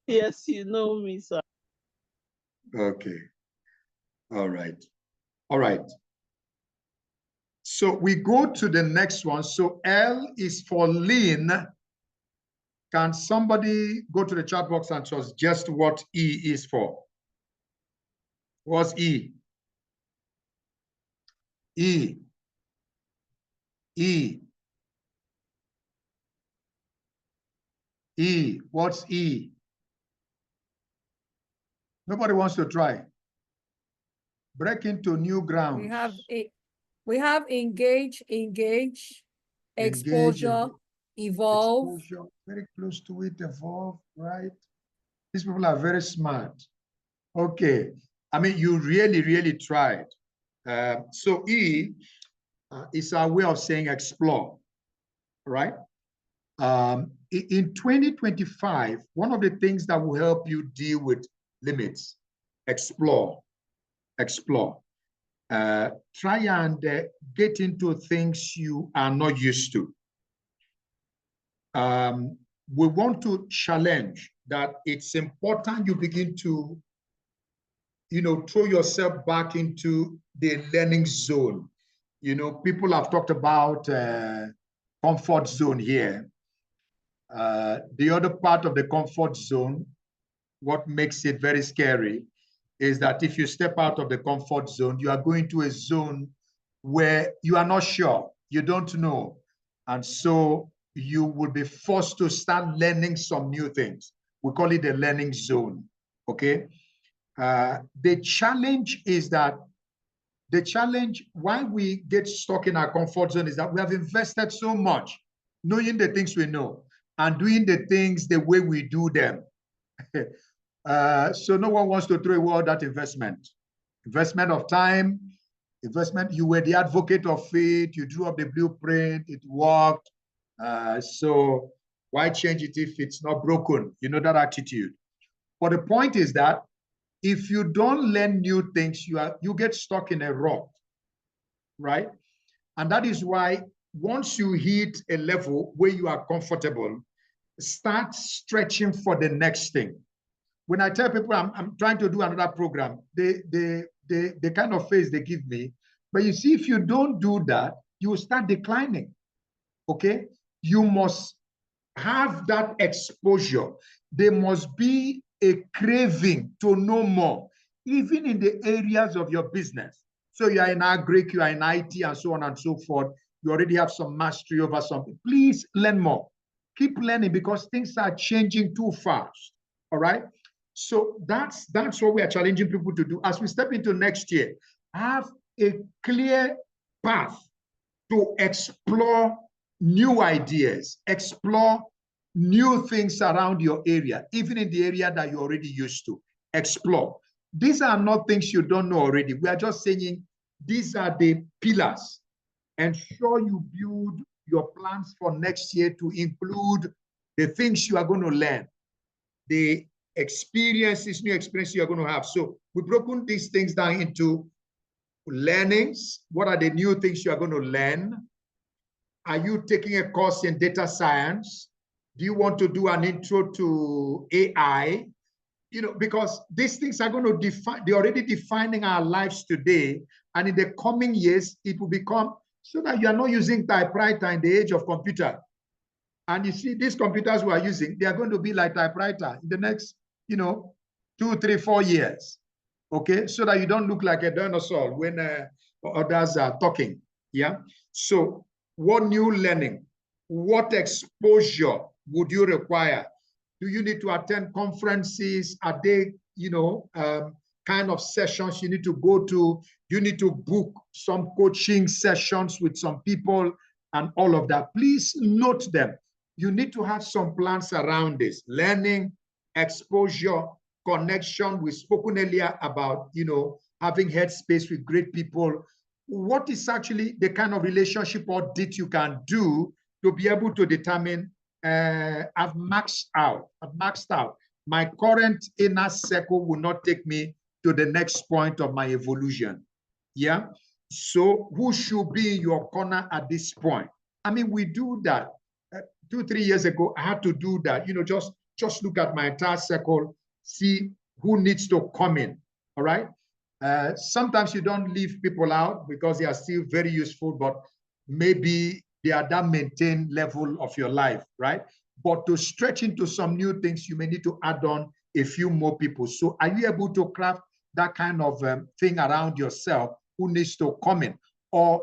[SPEAKER 13] Yes, you know me, sir.
[SPEAKER 4] Okay. All right. All right. So we go to the next one. So L is for lean. Can somebody go to the chat box and suggest what E is for? What's E? E. E. E. What's E? Nobody wants to try. Break into new grounds.
[SPEAKER 5] We have engage, exposure, evolve.
[SPEAKER 4] Exposure, very close to it, evolve, right? These people are very smart. Okay. I mean, you really, really tried. So E is our way of saying explore, right? In 2025, one of the things that will help you deal with limits, explore. Try and get into things you are not used to. We want to challenge that it's important you begin to, throw yourself back into the learning zone. People have talked about comfort zone here. The other part of the comfort zone, what makes it very scary, is that if you step out of the comfort zone, you are going to a zone where you are not sure, you don't know. And so you will be forced to start learning some new things. We call it the learning zone, okay? The challenge why we get stuck in our comfort zone is that we have invested so much knowing the things we know and doing the things the way we do them. So no one wants to throw away all that investment. Investment of time, investment, you were the advocate of it, you drew up the blueprint, it worked. So why change it if it's not broken? That attitude. But the point is that if you don't learn new things, you get stuck in a rut, right? And that is why once you hit a level where you are comfortable, start stretching for the next thing. When I tell people I'm trying to do another program, the kind of face they give me, but you see, if you don't do that, you will start declining, okay? You must have that exposure. There must be a craving to know more, even in the areas of your business. So you are in agri, you are in IT, and so on and so forth. You already have some mastery over something. Please learn more. Keep learning because things are changing too fast, all right? So that's what we are challenging people to do. As we step into next year, have a clear path to explore new ideas, explore new things around your area, even in the area that you're already used to. Explore. These are not things you don't know already. We are just saying these are the pillars. Ensure you build your plans for next year to include the things you are going to learn, the experiences, new experiences you're going to have. So we've broken these things down into learnings. What are the new things you are going to learn? Are you taking a course in data science? Do you want to do an intro to AI? You know, because these things are going to define, they're already defining our lives today. And in the coming years, it will become so that you are not using typewriter in the age of computer. And you see, these computers we are using, they are going to be like typewriter in the next, 2, 3, 4 years. Okay, so that you don't look like a dinosaur when others are talking. Yeah. So, what new learning, what exposure would you require? Do you need to attend conferences? Are they, kind of sessions you need to go to? You need to book some coaching sessions with some people and all of that. Please note them. You need to have some plans around this. Learning, exposure, connection. We've spoken earlier about, having headspace with great people. What is actually the kind of relationship or date you can do to be able to determine, I've maxed out. My current inner circle will not take me to the next point of my evolution. Yeah. So who should be in your corner at this point? I mean, we do that. 2, 3 years ago, I had to do that. Just look at my entire circle, see who needs to come in. All right. Sometimes you don't leave people out because they are still very useful, but maybe they are that maintained level of your life, right? But to stretch into some new things, you may need to add on a few more people. So are you able to craft that kind of thing around yourself who needs to come in? Or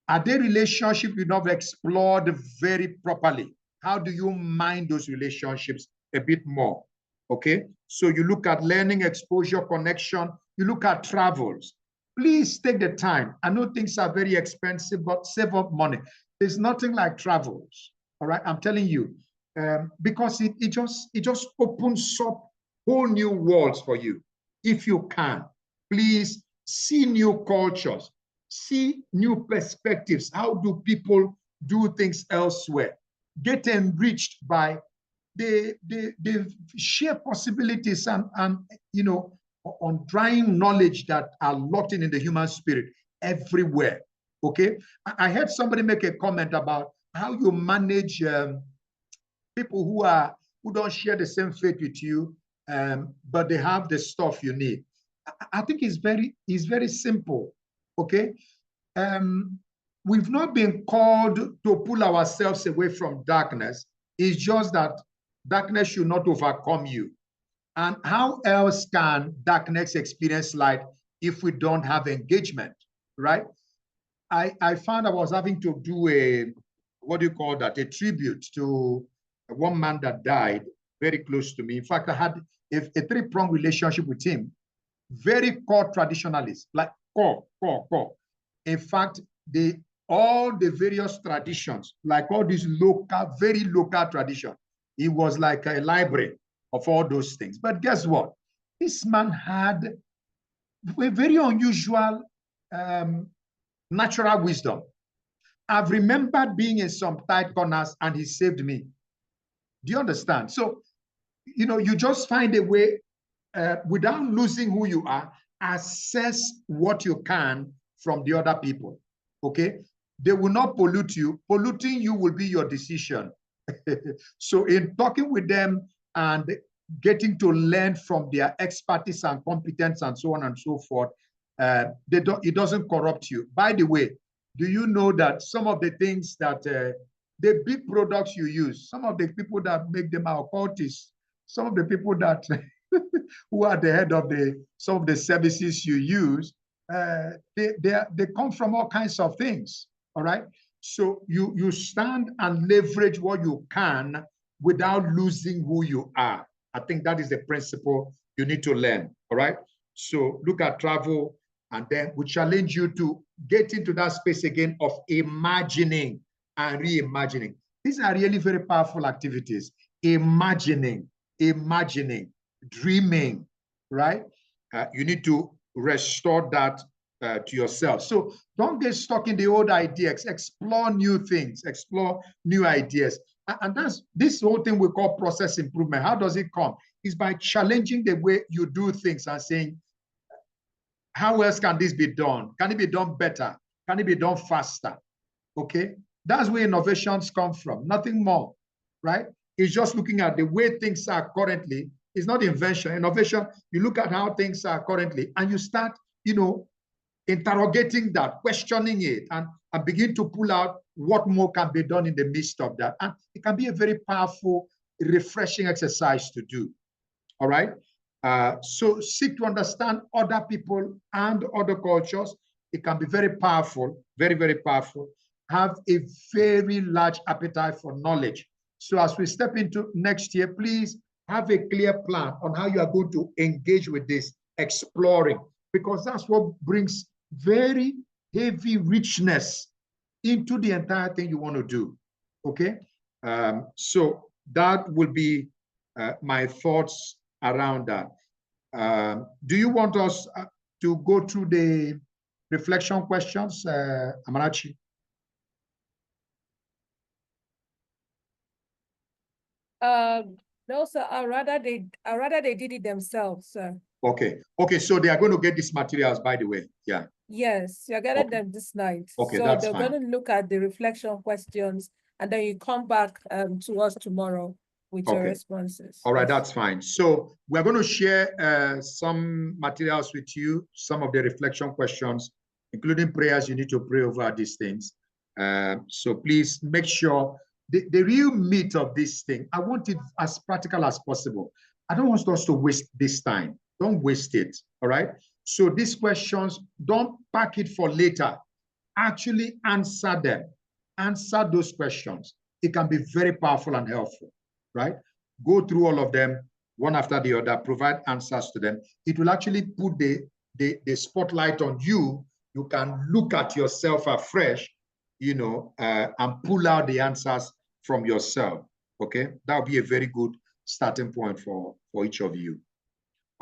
[SPEAKER 4] are there relationships you've not explored very properly? How do you mind those relationships a bit more? Okay, so you look at learning, exposure, connection, you look at travels. Please take the time. I know things are very expensive, but save up money. There's nothing like travels, all right? I'm telling you, because it just opens up whole new worlds for you. If you can, please see new cultures, see new perspectives. How do people do things elsewhere? Get enriched by the sheer possibilities and undrying knowledge that are locked in the human spirit everywhere. Okay, I heard somebody make a comment about how you manage people who don't share the same faith with you, but they have the stuff you need. I think it's very simple. Okay, we've not been called to pull ourselves away from darkness. It's just that darkness should not overcome you. And how else can darkness experience light if we don't have engagement, right? I found I was having to do a tribute to one man that died very close to me. In fact, I had a 3-pronged relationship with him. Very core traditionalist, like core. In fact, all the various traditions, like all these very local traditions, it was like a library of all those things. But guess what? This man had a very unusual natural wisdom. I've remembered being in some tight corners and he saved me. Do you understand? So, you just find a way without losing who you are, assess what you can from the other people. Okay? They will not pollute you. Polluting you will be your decision. So in talking with them and getting to learn from their expertise and competence and so on and so forth, it doesn't corrupt you. By the way, do you know that some of the things that the big products you use, some of the people that make them are occultists, some of the people that who are the head of some of the services you use, they come from all kinds of things. All right. So you stand and leverage what you can without losing who you are. I think that is the principle you need to learn. All right. So look at travel, and then we challenge you to get into that space again of imagining and reimagining. These are really very powerful activities. Imagining, dreaming, right? You need to restore that to yourself. So don't get stuck in the old ideas. Explore new things, explore new ideas. And that's this whole thing we call process improvement. How does it come? It's by challenging the way you do things and saying, how else can this be done? Can it be done better? Can it be done faster? Okay, that's where innovations come from, nothing more, right? is just looking at the way things are currently. It's not invention. Innovation, you look at how things are currently and you start, interrogating that, questioning it, and begin to pull out what more can be done in the midst of that. And it can be a very powerful, refreshing exercise to do. All right. So seek to understand other people and other cultures. It can be very powerful, very, very powerful. Have a very large appetite for knowledge. So as we step into next year, please have a clear plan on how you are going to engage with this, exploring, because that's what brings very heavy richness into the entire thing you want to do. Okay. So that will be my thoughts around that. Do you want us to go through the reflection questions, Amarachi?
[SPEAKER 5] No, sir. I rather they did it themselves, sir.
[SPEAKER 4] Okay. Okay. So they are going to get these materials, by the way. Yeah.
[SPEAKER 5] Yes, you're getting them this night.
[SPEAKER 4] Okay,
[SPEAKER 5] so
[SPEAKER 4] that's
[SPEAKER 5] they're
[SPEAKER 4] fine.
[SPEAKER 5] going to look at the reflection questions, and then you come back to us tomorrow with your responses.
[SPEAKER 4] All right,
[SPEAKER 5] Yes.
[SPEAKER 4] that's fine. So we're going to share some materials with you, some of the reflection questions, including prayers you need to pray over these things. So please make sure the real meat of this thing, I want it as practical as possible. I don't want us to waste this time. Don't waste it, all right? So these questions, don't pack it for later. Actually answer them. Answer those questions. It can be very powerful and helpful, right? Go through all of them, one after the other, provide answers to them. It will actually put the spotlight on you. You can look at yourself afresh, and pull out the answers from yourself, okay? That will be a very good starting point for each of you.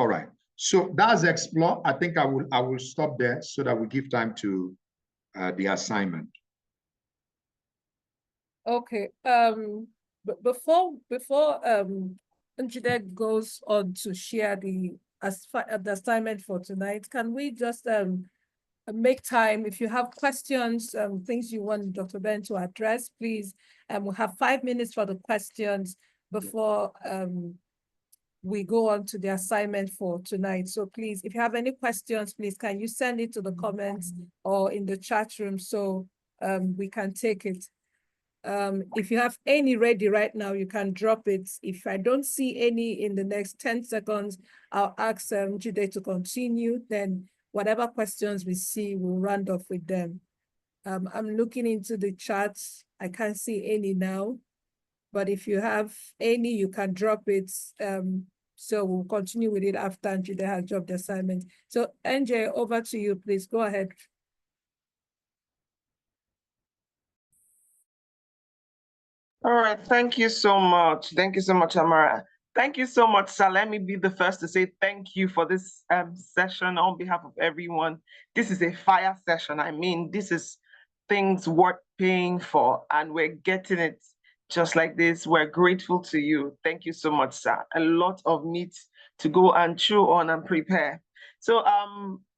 [SPEAKER 4] All right, so that's explore. I think I will stop there so that we give time to the assignment.
[SPEAKER 5] Okay. Before Njide goes on to share the assignment for tonight, can we just make time? If you have questions, things you want Dr. Ben to address, please. We'll have 5 minutes for the questions before we go on to the assignment for tonight. So please, if you have any questions, please, can you send it to the comments or in the chat room so we can take it. If you have any ready right now, you can drop it. If I don't see any in the next 10 seconds, I'll ask Jide to continue. Then whatever questions we see, we'll round off with them. I'm looking into the chats. I can't see any now, but if you have any, you can drop it. So we'll continue with it after Jide has dropped the assignment. So NJ, over to you, please. Go ahead.
[SPEAKER 10] All right, thank you so much. Thank you so much, Amara. Thank you so much, sir. Let me be the first to say thank you for this session on behalf of everyone. This is a fire session. I mean, this is things worth paying for, and we're getting it just like this. We're grateful to you. Thank you so much, sir. A lot of meat to go and chew on and prepare. So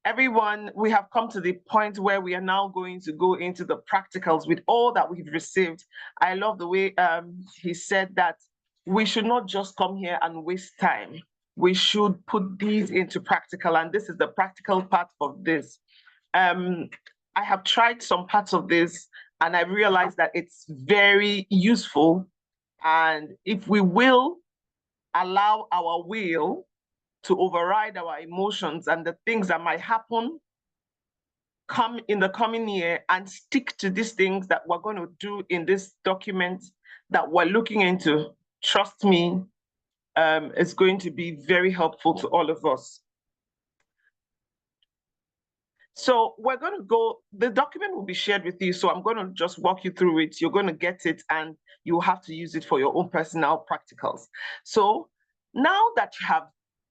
[SPEAKER 10] everyone, we have come to the point where we are now going to go into the practicals with all that we've received. I love the way he said that we should not just come here and waste time. We should put these into practical, and this is the practical part of this. I have tried some parts of this, and I realized that it's very useful. And if we will allow our will to override our emotions and the things that might happen come in the coming year, and stick to these things that we're going to do in this document that we're looking into, trust me, it's going to be very helpful to all of us. So we're going to go, the document will be shared with you. So I'm going to just walk you through it. You're going to get it, and you have to use it for your own personal practicals. So now that you have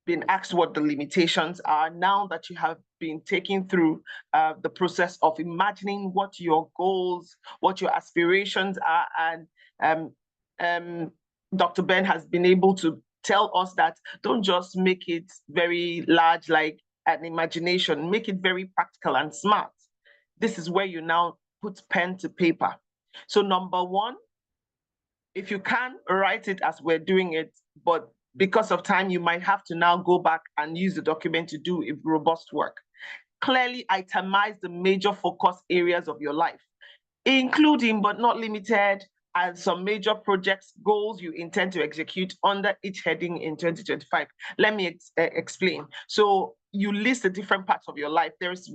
[SPEAKER 10] been asked what the limitations are, now that you have been taken through the process of imagining what your goals, what your aspirations are, and Dr. Ben has been able to tell us that don't just make it very large like an imagination, make it very practical and smart. This is where you now put pen to paper. So number one If you can, write it as we're doing it, but because of time, you might have to now go back and use the document to do robust work. Clearly itemize the major focus areas of your life, including but not limited and some major projects, goals you intend to execute under each heading in 2025. Let me explain. So you list the different parts of your life. There's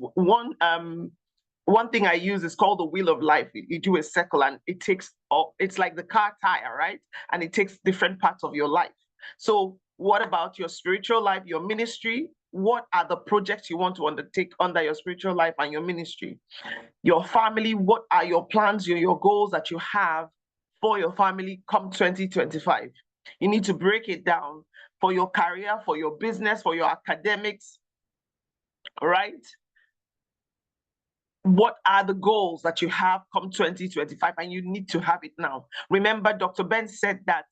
[SPEAKER 10] one thing I use is called the wheel of life. You do a circle and it takes, it's like the car tire, right? And it takes different parts of your life. So what about your spiritual life, your ministry? What are the projects you want to undertake under your spiritual life and your ministry? Your family, what are your plans, your goals that you have for your family come 2025? You need to break it down for your career, for your business, for your academics, right? What are the goals that you have come 2025? And you need to have it now. Remember, Dr. Ben said that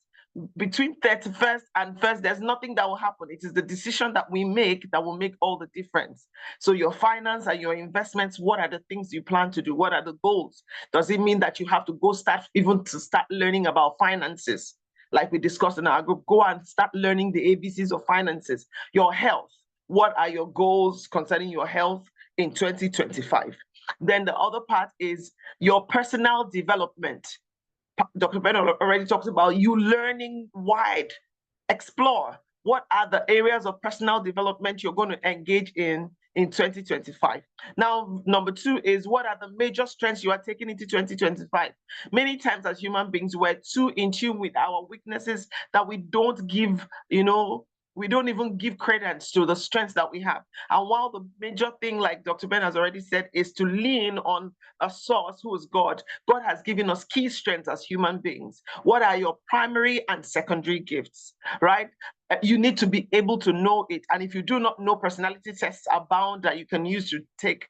[SPEAKER 10] between 31st and 1st, there's nothing that will happen. It is the decision that we make that will make all the difference. So your finance and your investments, what are the things you plan to do? What are the goals? Does it mean that you have to go start learning about finances? Like we discussed in our group, go and start learning the ABCs of finances. Your health, what are your goals concerning your health in 2025? Then the other part is your personal development. Dr. Ben already talked about you learning wide, explore. What are the areas of personal development you're going to engage in 2025? Now, number 2 is what are the major strengths you are taking into 2025? Many times as human beings, we're too in tune with our weaknesses that we don't give, we don't even give credence to the strengths that we have. And while the major thing, like Dr. Ben has already said, is to lean on a source who is God, God has given us key strengths as human beings. What are your primary and secondary gifts, right? You need to be able to know it. And if you do not know, personality tests abound that you can use to take,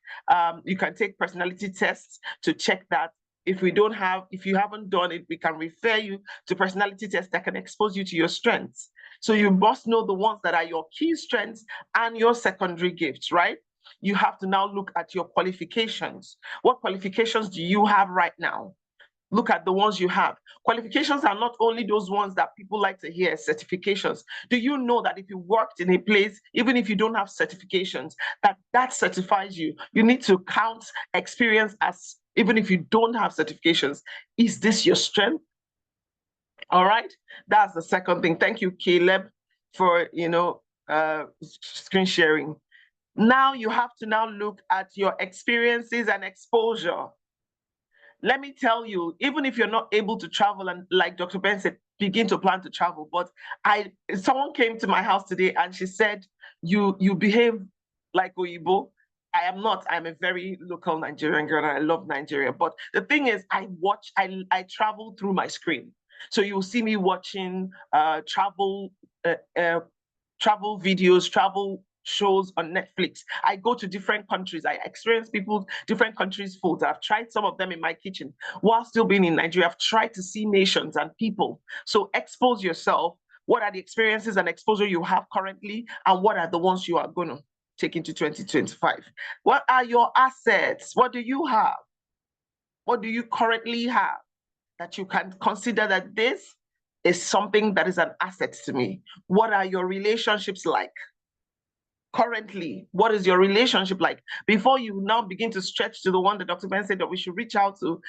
[SPEAKER 10] you can take personality tests to check that. If you haven't done it, we can refer you to personality tests that can expose you to your strengths. So you must know the ones that are your key strengths and your secondary gifts, right? You have to now look at your qualifications. What qualifications do you have right now? Look at the ones you have. Qualifications are not only those ones that people like to hear, certifications. Do you know that if you worked in a place, even if you don't have certifications, that certifies you? You need to count experience as, even if you don't have certifications, is this your strength? All right, that's the second thing. Thank you, Caleb, for screen sharing. Now you have to now look at your experiences and exposure. Let me tell you, even if you're not able to travel, and like Dr. Ben said, begin to plan to travel. But someone came to my house today and she said, you behave like Oyibo. I am not. I'm a very local Nigerian girl and I love Nigeria. But the thing is, I travel through my screen. So you'll see me watching travel videos, travel shows on Netflix. I go to different countries. I experience different countries' foods. I've tried some of them in my kitchen. While still being in Nigeria, I've tried to see nations and people. So expose yourself. What are the experiences and exposure you have currently? And what are the ones you are going to take into 2025? What are your assets? What do you have? What do you currently have that you can consider that this is something that is an asset to me? What are your relationships like? Currently, what is your relationship like? Before you now begin to stretch to the one that Dr. Ben said that we should reach out to,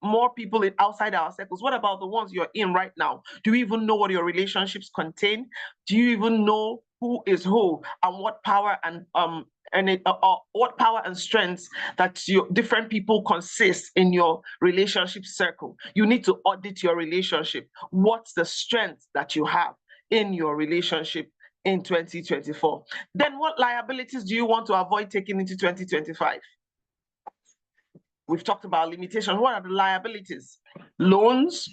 [SPEAKER 10] more people outside our circles. What about the ones you're in right now? Do you even know what your relationships contain? Do you even know who is who and what power and what power and strengths that your different people consist in your relationship circle? You need to audit your relationship. What's the strength that you have in your relationship in 2024? Then what liabilities do you want to avoid taking into 2025? We've talked about limitations. What are the liabilities? Loans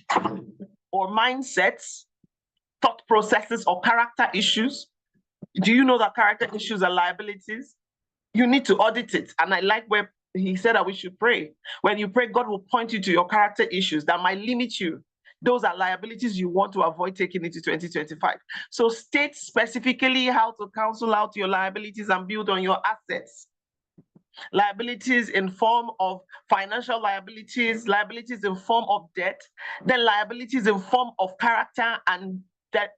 [SPEAKER 10] or mindsets, thought processes or character issues. Do you know that character issues are liabilities? You need to audit it. And I like where he said that we should pray. When you pray, God will point you to your character issues that might limit you. Those are liabilities you want to avoid taking into 2025. So state specifically how to cancel out your liabilities and build on your assets. liabilities in form of financial liabilities, liabilities in form of debt, then liabilities in form of character and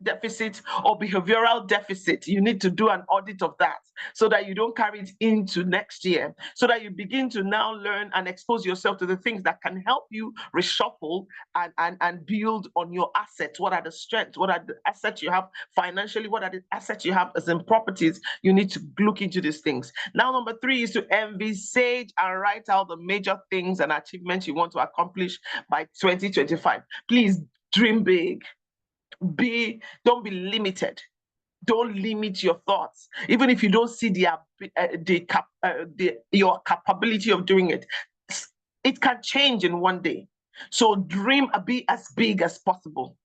[SPEAKER 10] deficit or behavioral deficit. You need to do an audit of that so that you don't carry it into next year, so that you begin to now learn and expose yourself to the things that can help you reshuffle and build on your assets. What are the strengths? What are the assets you have financially? What are the assets you have as in properties? You need to look into these things. Now, number 3 is to envisage and write out the major things and achievements you want to accomplish by 2025. Please dream big. Don't be limited. Don't limit your thoughts. Even if you don't see your capability of doing it, it can change in one day. So dream, be as big as possible.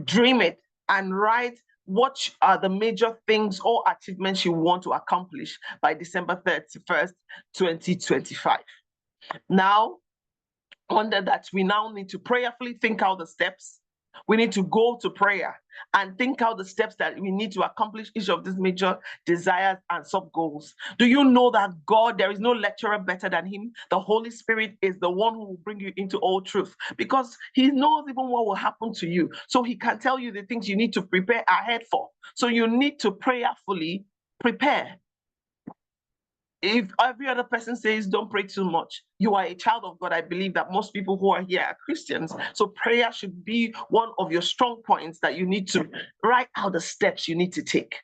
[SPEAKER 10] Dream it and write what are the major things or achievements you want to accomplish by December 31st, 2025. Now, under that, we now need to prayerfully think out the steps. We need to go to prayer and think out the steps that we need to accomplish each of these major desires and sub-goals. Do you know that God, there is no lecturer better than him? The Holy Spirit is the one who will bring you into all truth, because he knows even what will happen to you. So he can tell you the things you need to prepare ahead for. So you need to prayerfully prepare. If every other person says don't pray too much, you are a child of God. I believe that most people who are here are Christians. So prayer should be one of your strong points that you need to write out the steps you need to take.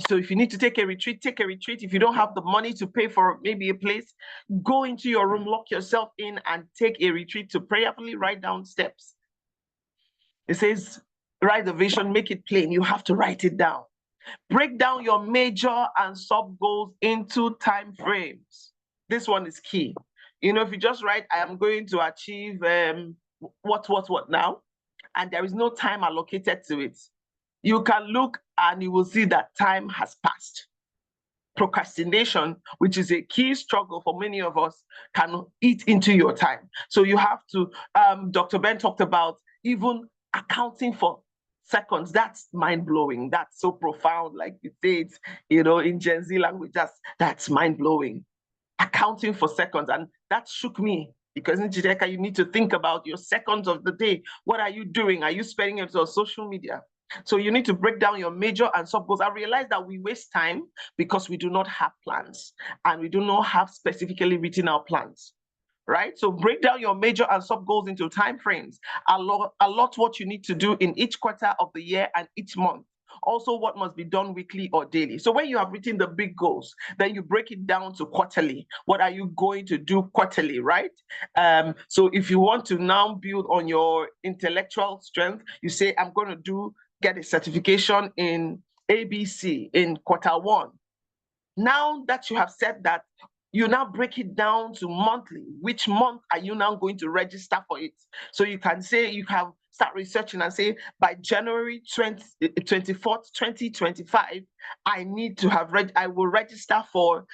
[SPEAKER 10] So if you need to take a retreat, take a retreat. If you don't have the money to pay for maybe a place, go into your room, lock yourself in and take a retreat to prayerfully write down steps. It says, write the vision, make it plain. You have to write it down. Break down your major and sub goals into time frames. This one is key. You know, if you just write, I am going to achieve what now, and there is no time allocated to it, you can look and you will see that time has passed. Procrastination, which is a key struggle for many of us, can eat into your time. So you have to, Dr. Ben talked about even accounting for seconds. That's mind-blowing. That's so profound. Like you say it, you know, in Gen Z language, that's mind-blowing. Accounting for seconds. And that shook me, because in Jideka, you need to think about your seconds of the day. What are you doing? Are you spending it on social media? So you need to break down your major and sub goals. I realize that we waste time because we do not have plans and we do not have specifically written our plans. Right? So break down your major and sub goals into time frames. Allot what you need to do in each quarter of the year and each month. Also, what must be done weekly or daily. So when you have written the big goals, then you break it down to quarterly. What are you going to do quarterly, right? So if you want to now build on your intellectual strength, you say, I'm going to get a certification in ABC in Q1. Now that you have said that, you now break it down to monthly. Which month are you now going to register for it? So you can say, you have start researching and say, by January 24th, 2025, I need to have I will register for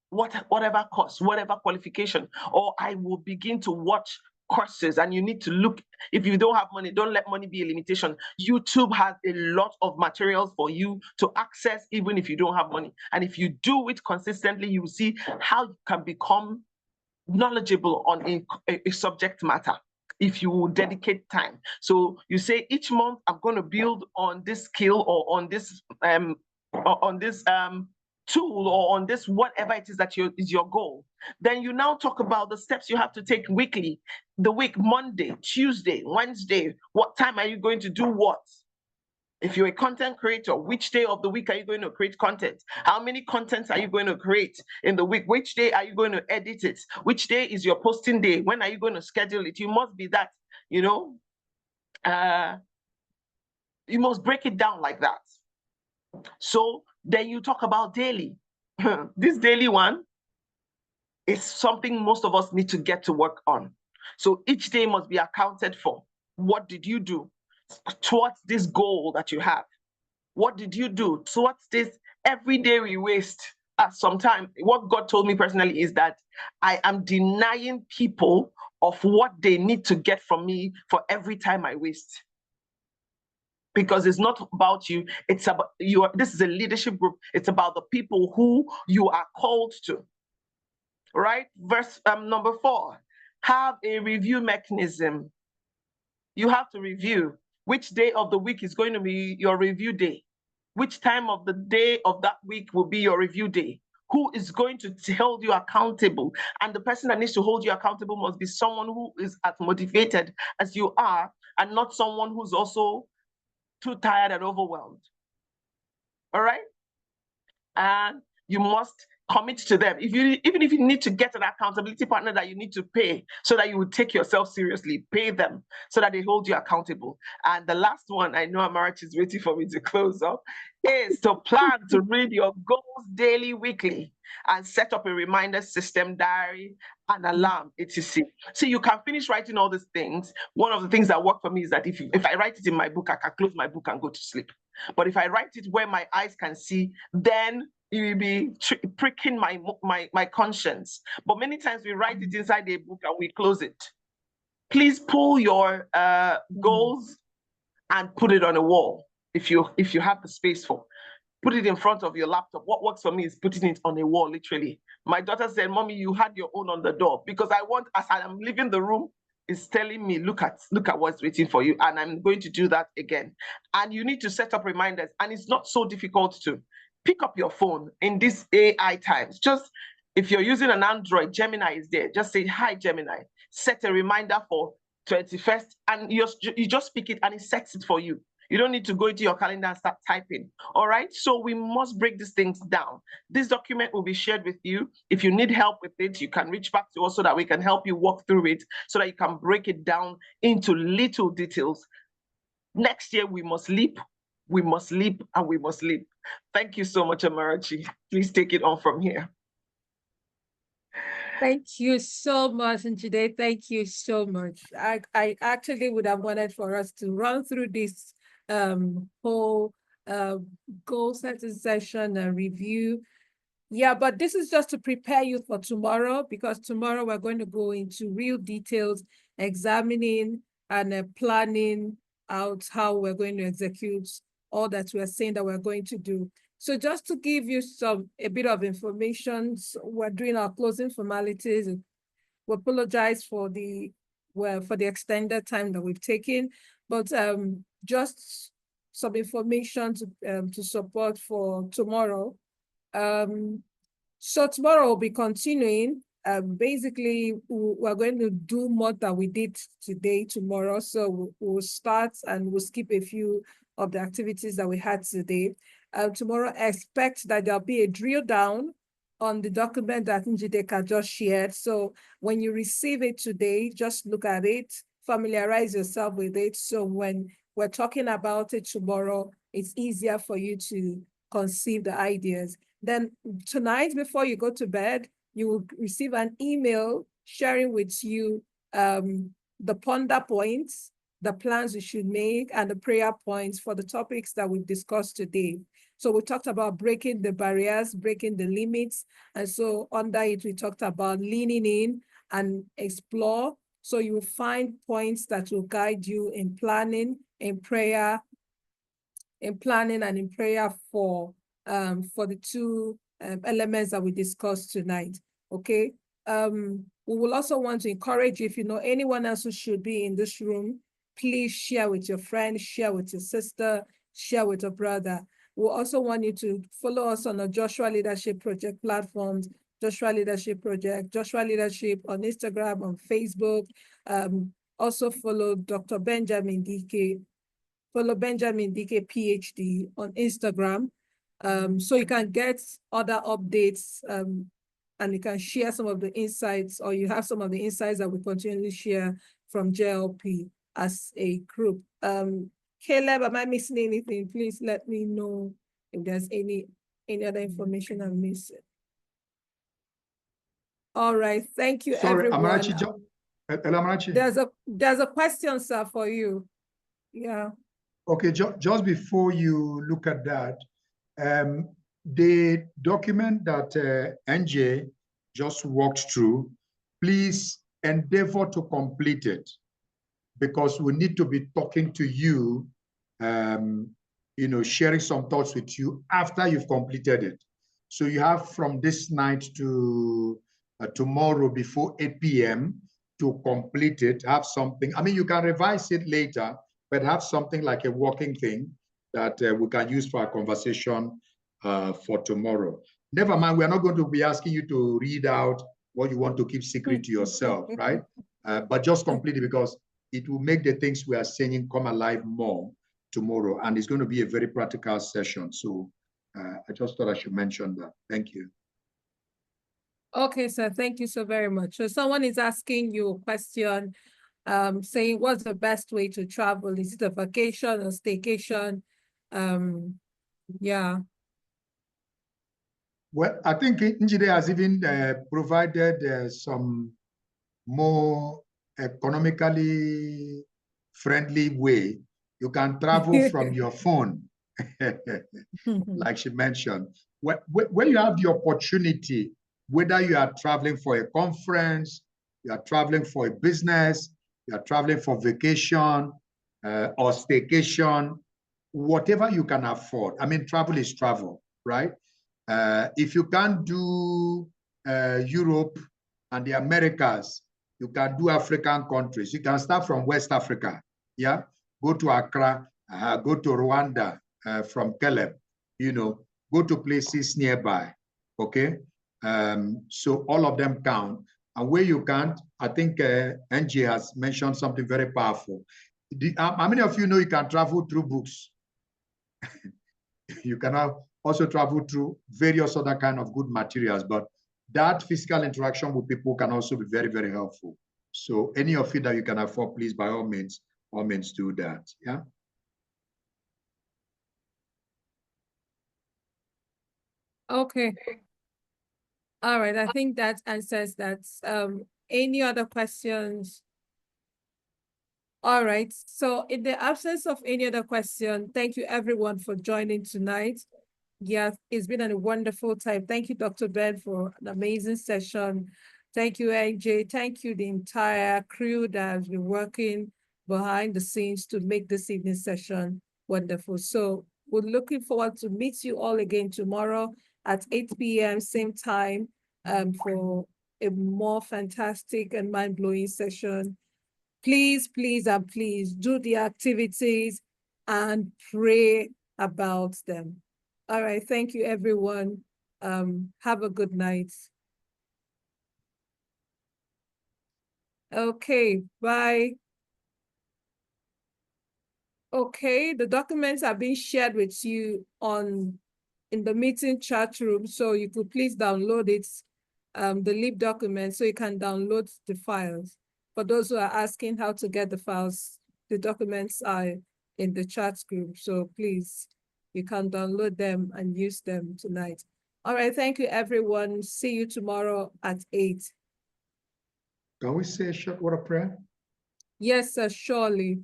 [SPEAKER 10] whatever course, whatever qualification, or I will begin to watch courses. And you need to look, if you don't have money, don't let money be a limitation. YouTube has a lot of materials for you to access, even if you don't have money. And if you do it consistently, you will see how you can become knowledgeable on a subject matter if you dedicate time. So you say, each month I'm going to build on this skill or on this tool or on this whatever it is that is your goal. Then you now talk about the steps you have to take weekly, the week, Monday, Tuesday, Wednesday. What time are you going to do what? If you're a content creator, which day of the week are you going to create content? How many contents are you going to create in the week? Which day are you going to edit it? Which day is your posting day? When are you going to schedule it? You must be that, you know, you must break it down like that. So then you talk about daily. This daily one is something most of us need to get to work on. So each day must be accounted for. What did you do towards this goal that you have? What did you do towards this? Every day we waste sometimes. What God told me personally is that I am denying people of what they need to get from me for every time I waste. because it's not about you. It's about you. This is a leadership group. It's about the people who you are called to. Right? Verse number 4, have a review mechanism. You have to review which day of the week is going to be your review day. Which time of the day of that week will be your review day? Who is going to hold you accountable? And the person that needs to hold you accountable must be someone who is as motivated as you are, and not someone who's also too tired and overwhelmed. All right? And you must commit to them. Even if you need to get an accountability partner that you need to pay so that you will take yourself seriously, pay them so that they hold you accountable. And the last one, I know Amarachi is waiting for me to close up, is to plan to read your goals daily, weekly, and set up a reminder system, diary, and alarm, etc. So you can finish writing all these things. One of the things that work for me is that if I write it in my book, I can close my book and go to sleep. But if I write it where my eyes can see, then it will be pricking my conscience. But many times we write it inside a book and we close it. Please pull your goals and put it on a wall if you have the space for. Put it in front of your laptop. What works for me is putting it on a wall, literally. My daughter said, "Mommy, you had your own on the door," because I want, as I am leaving the room, it's telling me, look at what's waiting for you. And I'm going to do that again. And you need to set up reminders. And it's not so difficult to pick up your phone in these AI times. Just if you're using an Android, Gemini is there. Just say, "Hi, Gemini, set a reminder for 21st." And you just pick it and it sets it for you. You don't need to go into your calendar and start typing. All right. So we must break these things down. This document will be shared with you. If you need help with it, you can reach back to us so that we can help you walk through it, so that you can break it down into little details. Next year, we must leap, and we must leap. Thank you so much, Amarachi. Please take it on from here.
[SPEAKER 5] Thank you so much, Njide. Thank you so much. I actually would have wanted for us to run through this whole goal setting session and review. Yeah, but this is just to prepare you for tomorrow, because tomorrow we're going to go into real details, examining and planning out how we're going to execute all that we're saying that we're going to do. So just to give you a bit of information, we're doing our closing formalities. We apologize for the extended time that we've taken, but just some information to support for tomorrow. So tomorrow we'll be continuing. Basically, we're going to do more than we did today, tomorrow. So we'll start and we'll skip a few of the activities that we had today. Tomorrow, expect that there'll be a drill down on the document that Njideka just shared. So when you receive it today, just look at it, familiarize yourself with it. So when we're talking about it tomorrow, it's easier for you to conceive the ideas. Then tonight, before you go to bed, you will receive an email sharing with you the ponder points, the plans you should make, and the prayer points for the topics that we've discussed today. So we talked about breaking the barriers, breaking the limits. And so under it, we talked about leaning in and explore. So you will find points that will guide you in planning, in prayer, and in prayer for the two elements that we discussed tonight. Okay. We will also want to encourage you, if you know anyone else who should be in this room, please share with your friend, share with your sister, share with a brother. We'll also want you to follow us on the Joshua Leadership Project platforms, Joshua Leadership Project, Joshua Leadership on Instagram, on Facebook. Also follow Dr. Benjamin Dike. Follow Benjamin Dike, PhD on Instagram. So you can get other updates and you can share some of the insights, or you have some of the insights that we continually share from JLP as a group. Caleb, am I missing anything? Please let me know if there's any other information I'm missing. All right, thank you, everyone.
[SPEAKER 4] Amarachi.
[SPEAKER 5] There's a question, sir, for you. Yeah.
[SPEAKER 4] Okay, just before you look at that, the document that NJ just walked through, please endeavor to complete it, because we need to be talking to you sharing some thoughts with you after you've completed it. So you have from this night to tomorrow before 8 p.m. to complete it, have something. I mean, you can revise it later, but have something like a working thing that we can use for our conversation for tomorrow. Never mind, we're not going to be asking you to read out what you want to keep secret to yourself, right? But just complete it, because it will make the things we are saying come alive more tomorrow. And it's going to be a very practical session. So I just thought I should mention that. Thank you.
[SPEAKER 5] Okay, sir. Thank you so very much. So someone is asking you a question, saying what's the best way to travel? Is it a vacation or staycation? Yeah.
[SPEAKER 4] Well, I think Njide has even provided some more economically friendly way. You can travel from your phone, like she mentioned. When you have the opportunity, whether you are traveling for a conference, you are traveling for a business, you are traveling for vacation or staycation, whatever you can afford. I mean, travel is travel, right? If you can't do Europe and the Americas, you can do African countries. You can start from West Africa, yeah? Go to Accra, go to Rwanda from Caleb, go to places nearby, okay? So all of them count. And where you can't, I think NG has mentioned something very powerful. How many of you know you can travel through books? You can also travel through various other kind of good materials, but that physical interaction with people can also be very, very helpful. So any of you that you can afford, please, by all means do that, yeah?
[SPEAKER 5] Okay. All right, I think that answers that. Any other questions? All right, so in the absence of any other question, thank you everyone for joining tonight. Yeah, it's been a wonderful time. Thank you, Dr. Ben, for an amazing session. Thank you, AJ. Thank you, the entire crew that has been working behind the scenes to make this evening session wonderful. So we're looking forward to meet you all again tomorrow at 8 p.m. same time for a more fantastic and mind-blowing session. Please, please, and please do the activities and pray about them. All right, thank you, everyone. Have a good night. Okay, bye. Okay, the documents are being shared with you in the meeting chat room, so you could please download it, the LIB document, so you can download the files. For those who are asking how to get the files, the documents are in the chat group, so please, you can download them and use them tonight. All right, thank you, everyone. See you tomorrow at 8.
[SPEAKER 4] Can we say a short word of prayer?
[SPEAKER 5] Yes, sir, surely.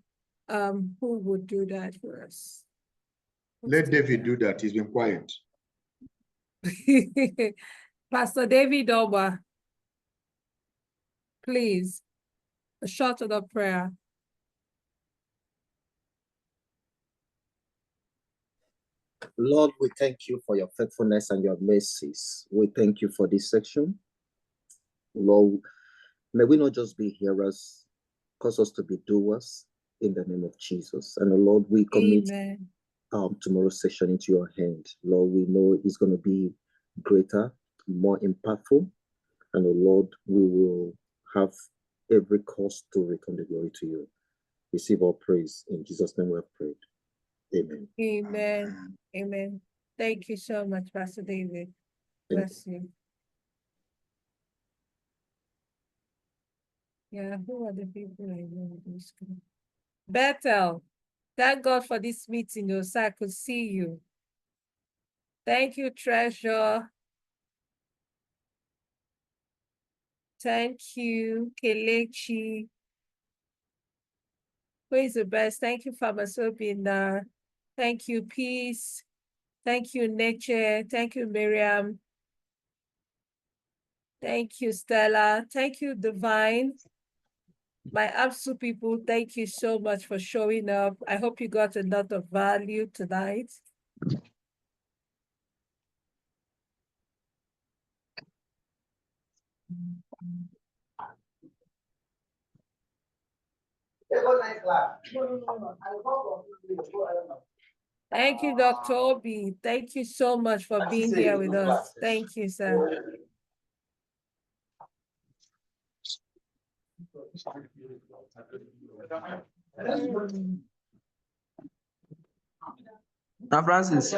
[SPEAKER 5] Who would do that for us?
[SPEAKER 4] Let David do that. He's been quiet.
[SPEAKER 5] Pastor David Oba, please, a short of prayer.
[SPEAKER 14] Lord, we thank you for your faithfulness and your mercies. We thank you for this section. Lord, may we not just be hearers, cause us to be doers in the name of Jesus. And Lord, we commit tomorrow's session into your hand. Lord, we know it's going to be greater, more impactful. And Lord, we will have every cause to return the glory to you. Receive all praise. In Jesus' name we have prayed. Amen.
[SPEAKER 5] Amen. Amen. Thank you so much, Pastor David. Bless you. Yeah, who are the people I know in this group? Bethel, thank God for this meeting, so I could see you. Thank you, Treasure. Thank you, Kelechi. Who is the best? Thank you, Famasopina. Thank you, Peace. Thank you, Neche. Thank you, Miriam. Thank you, Stella. Thank you, Divine. My ABSU people, thank you so much for showing up. I hope you got a lot of value tonight. Thank you, Dr. Obi. Thank you so much for being here with us. Thank you, sir.
[SPEAKER 7] Now, Francis.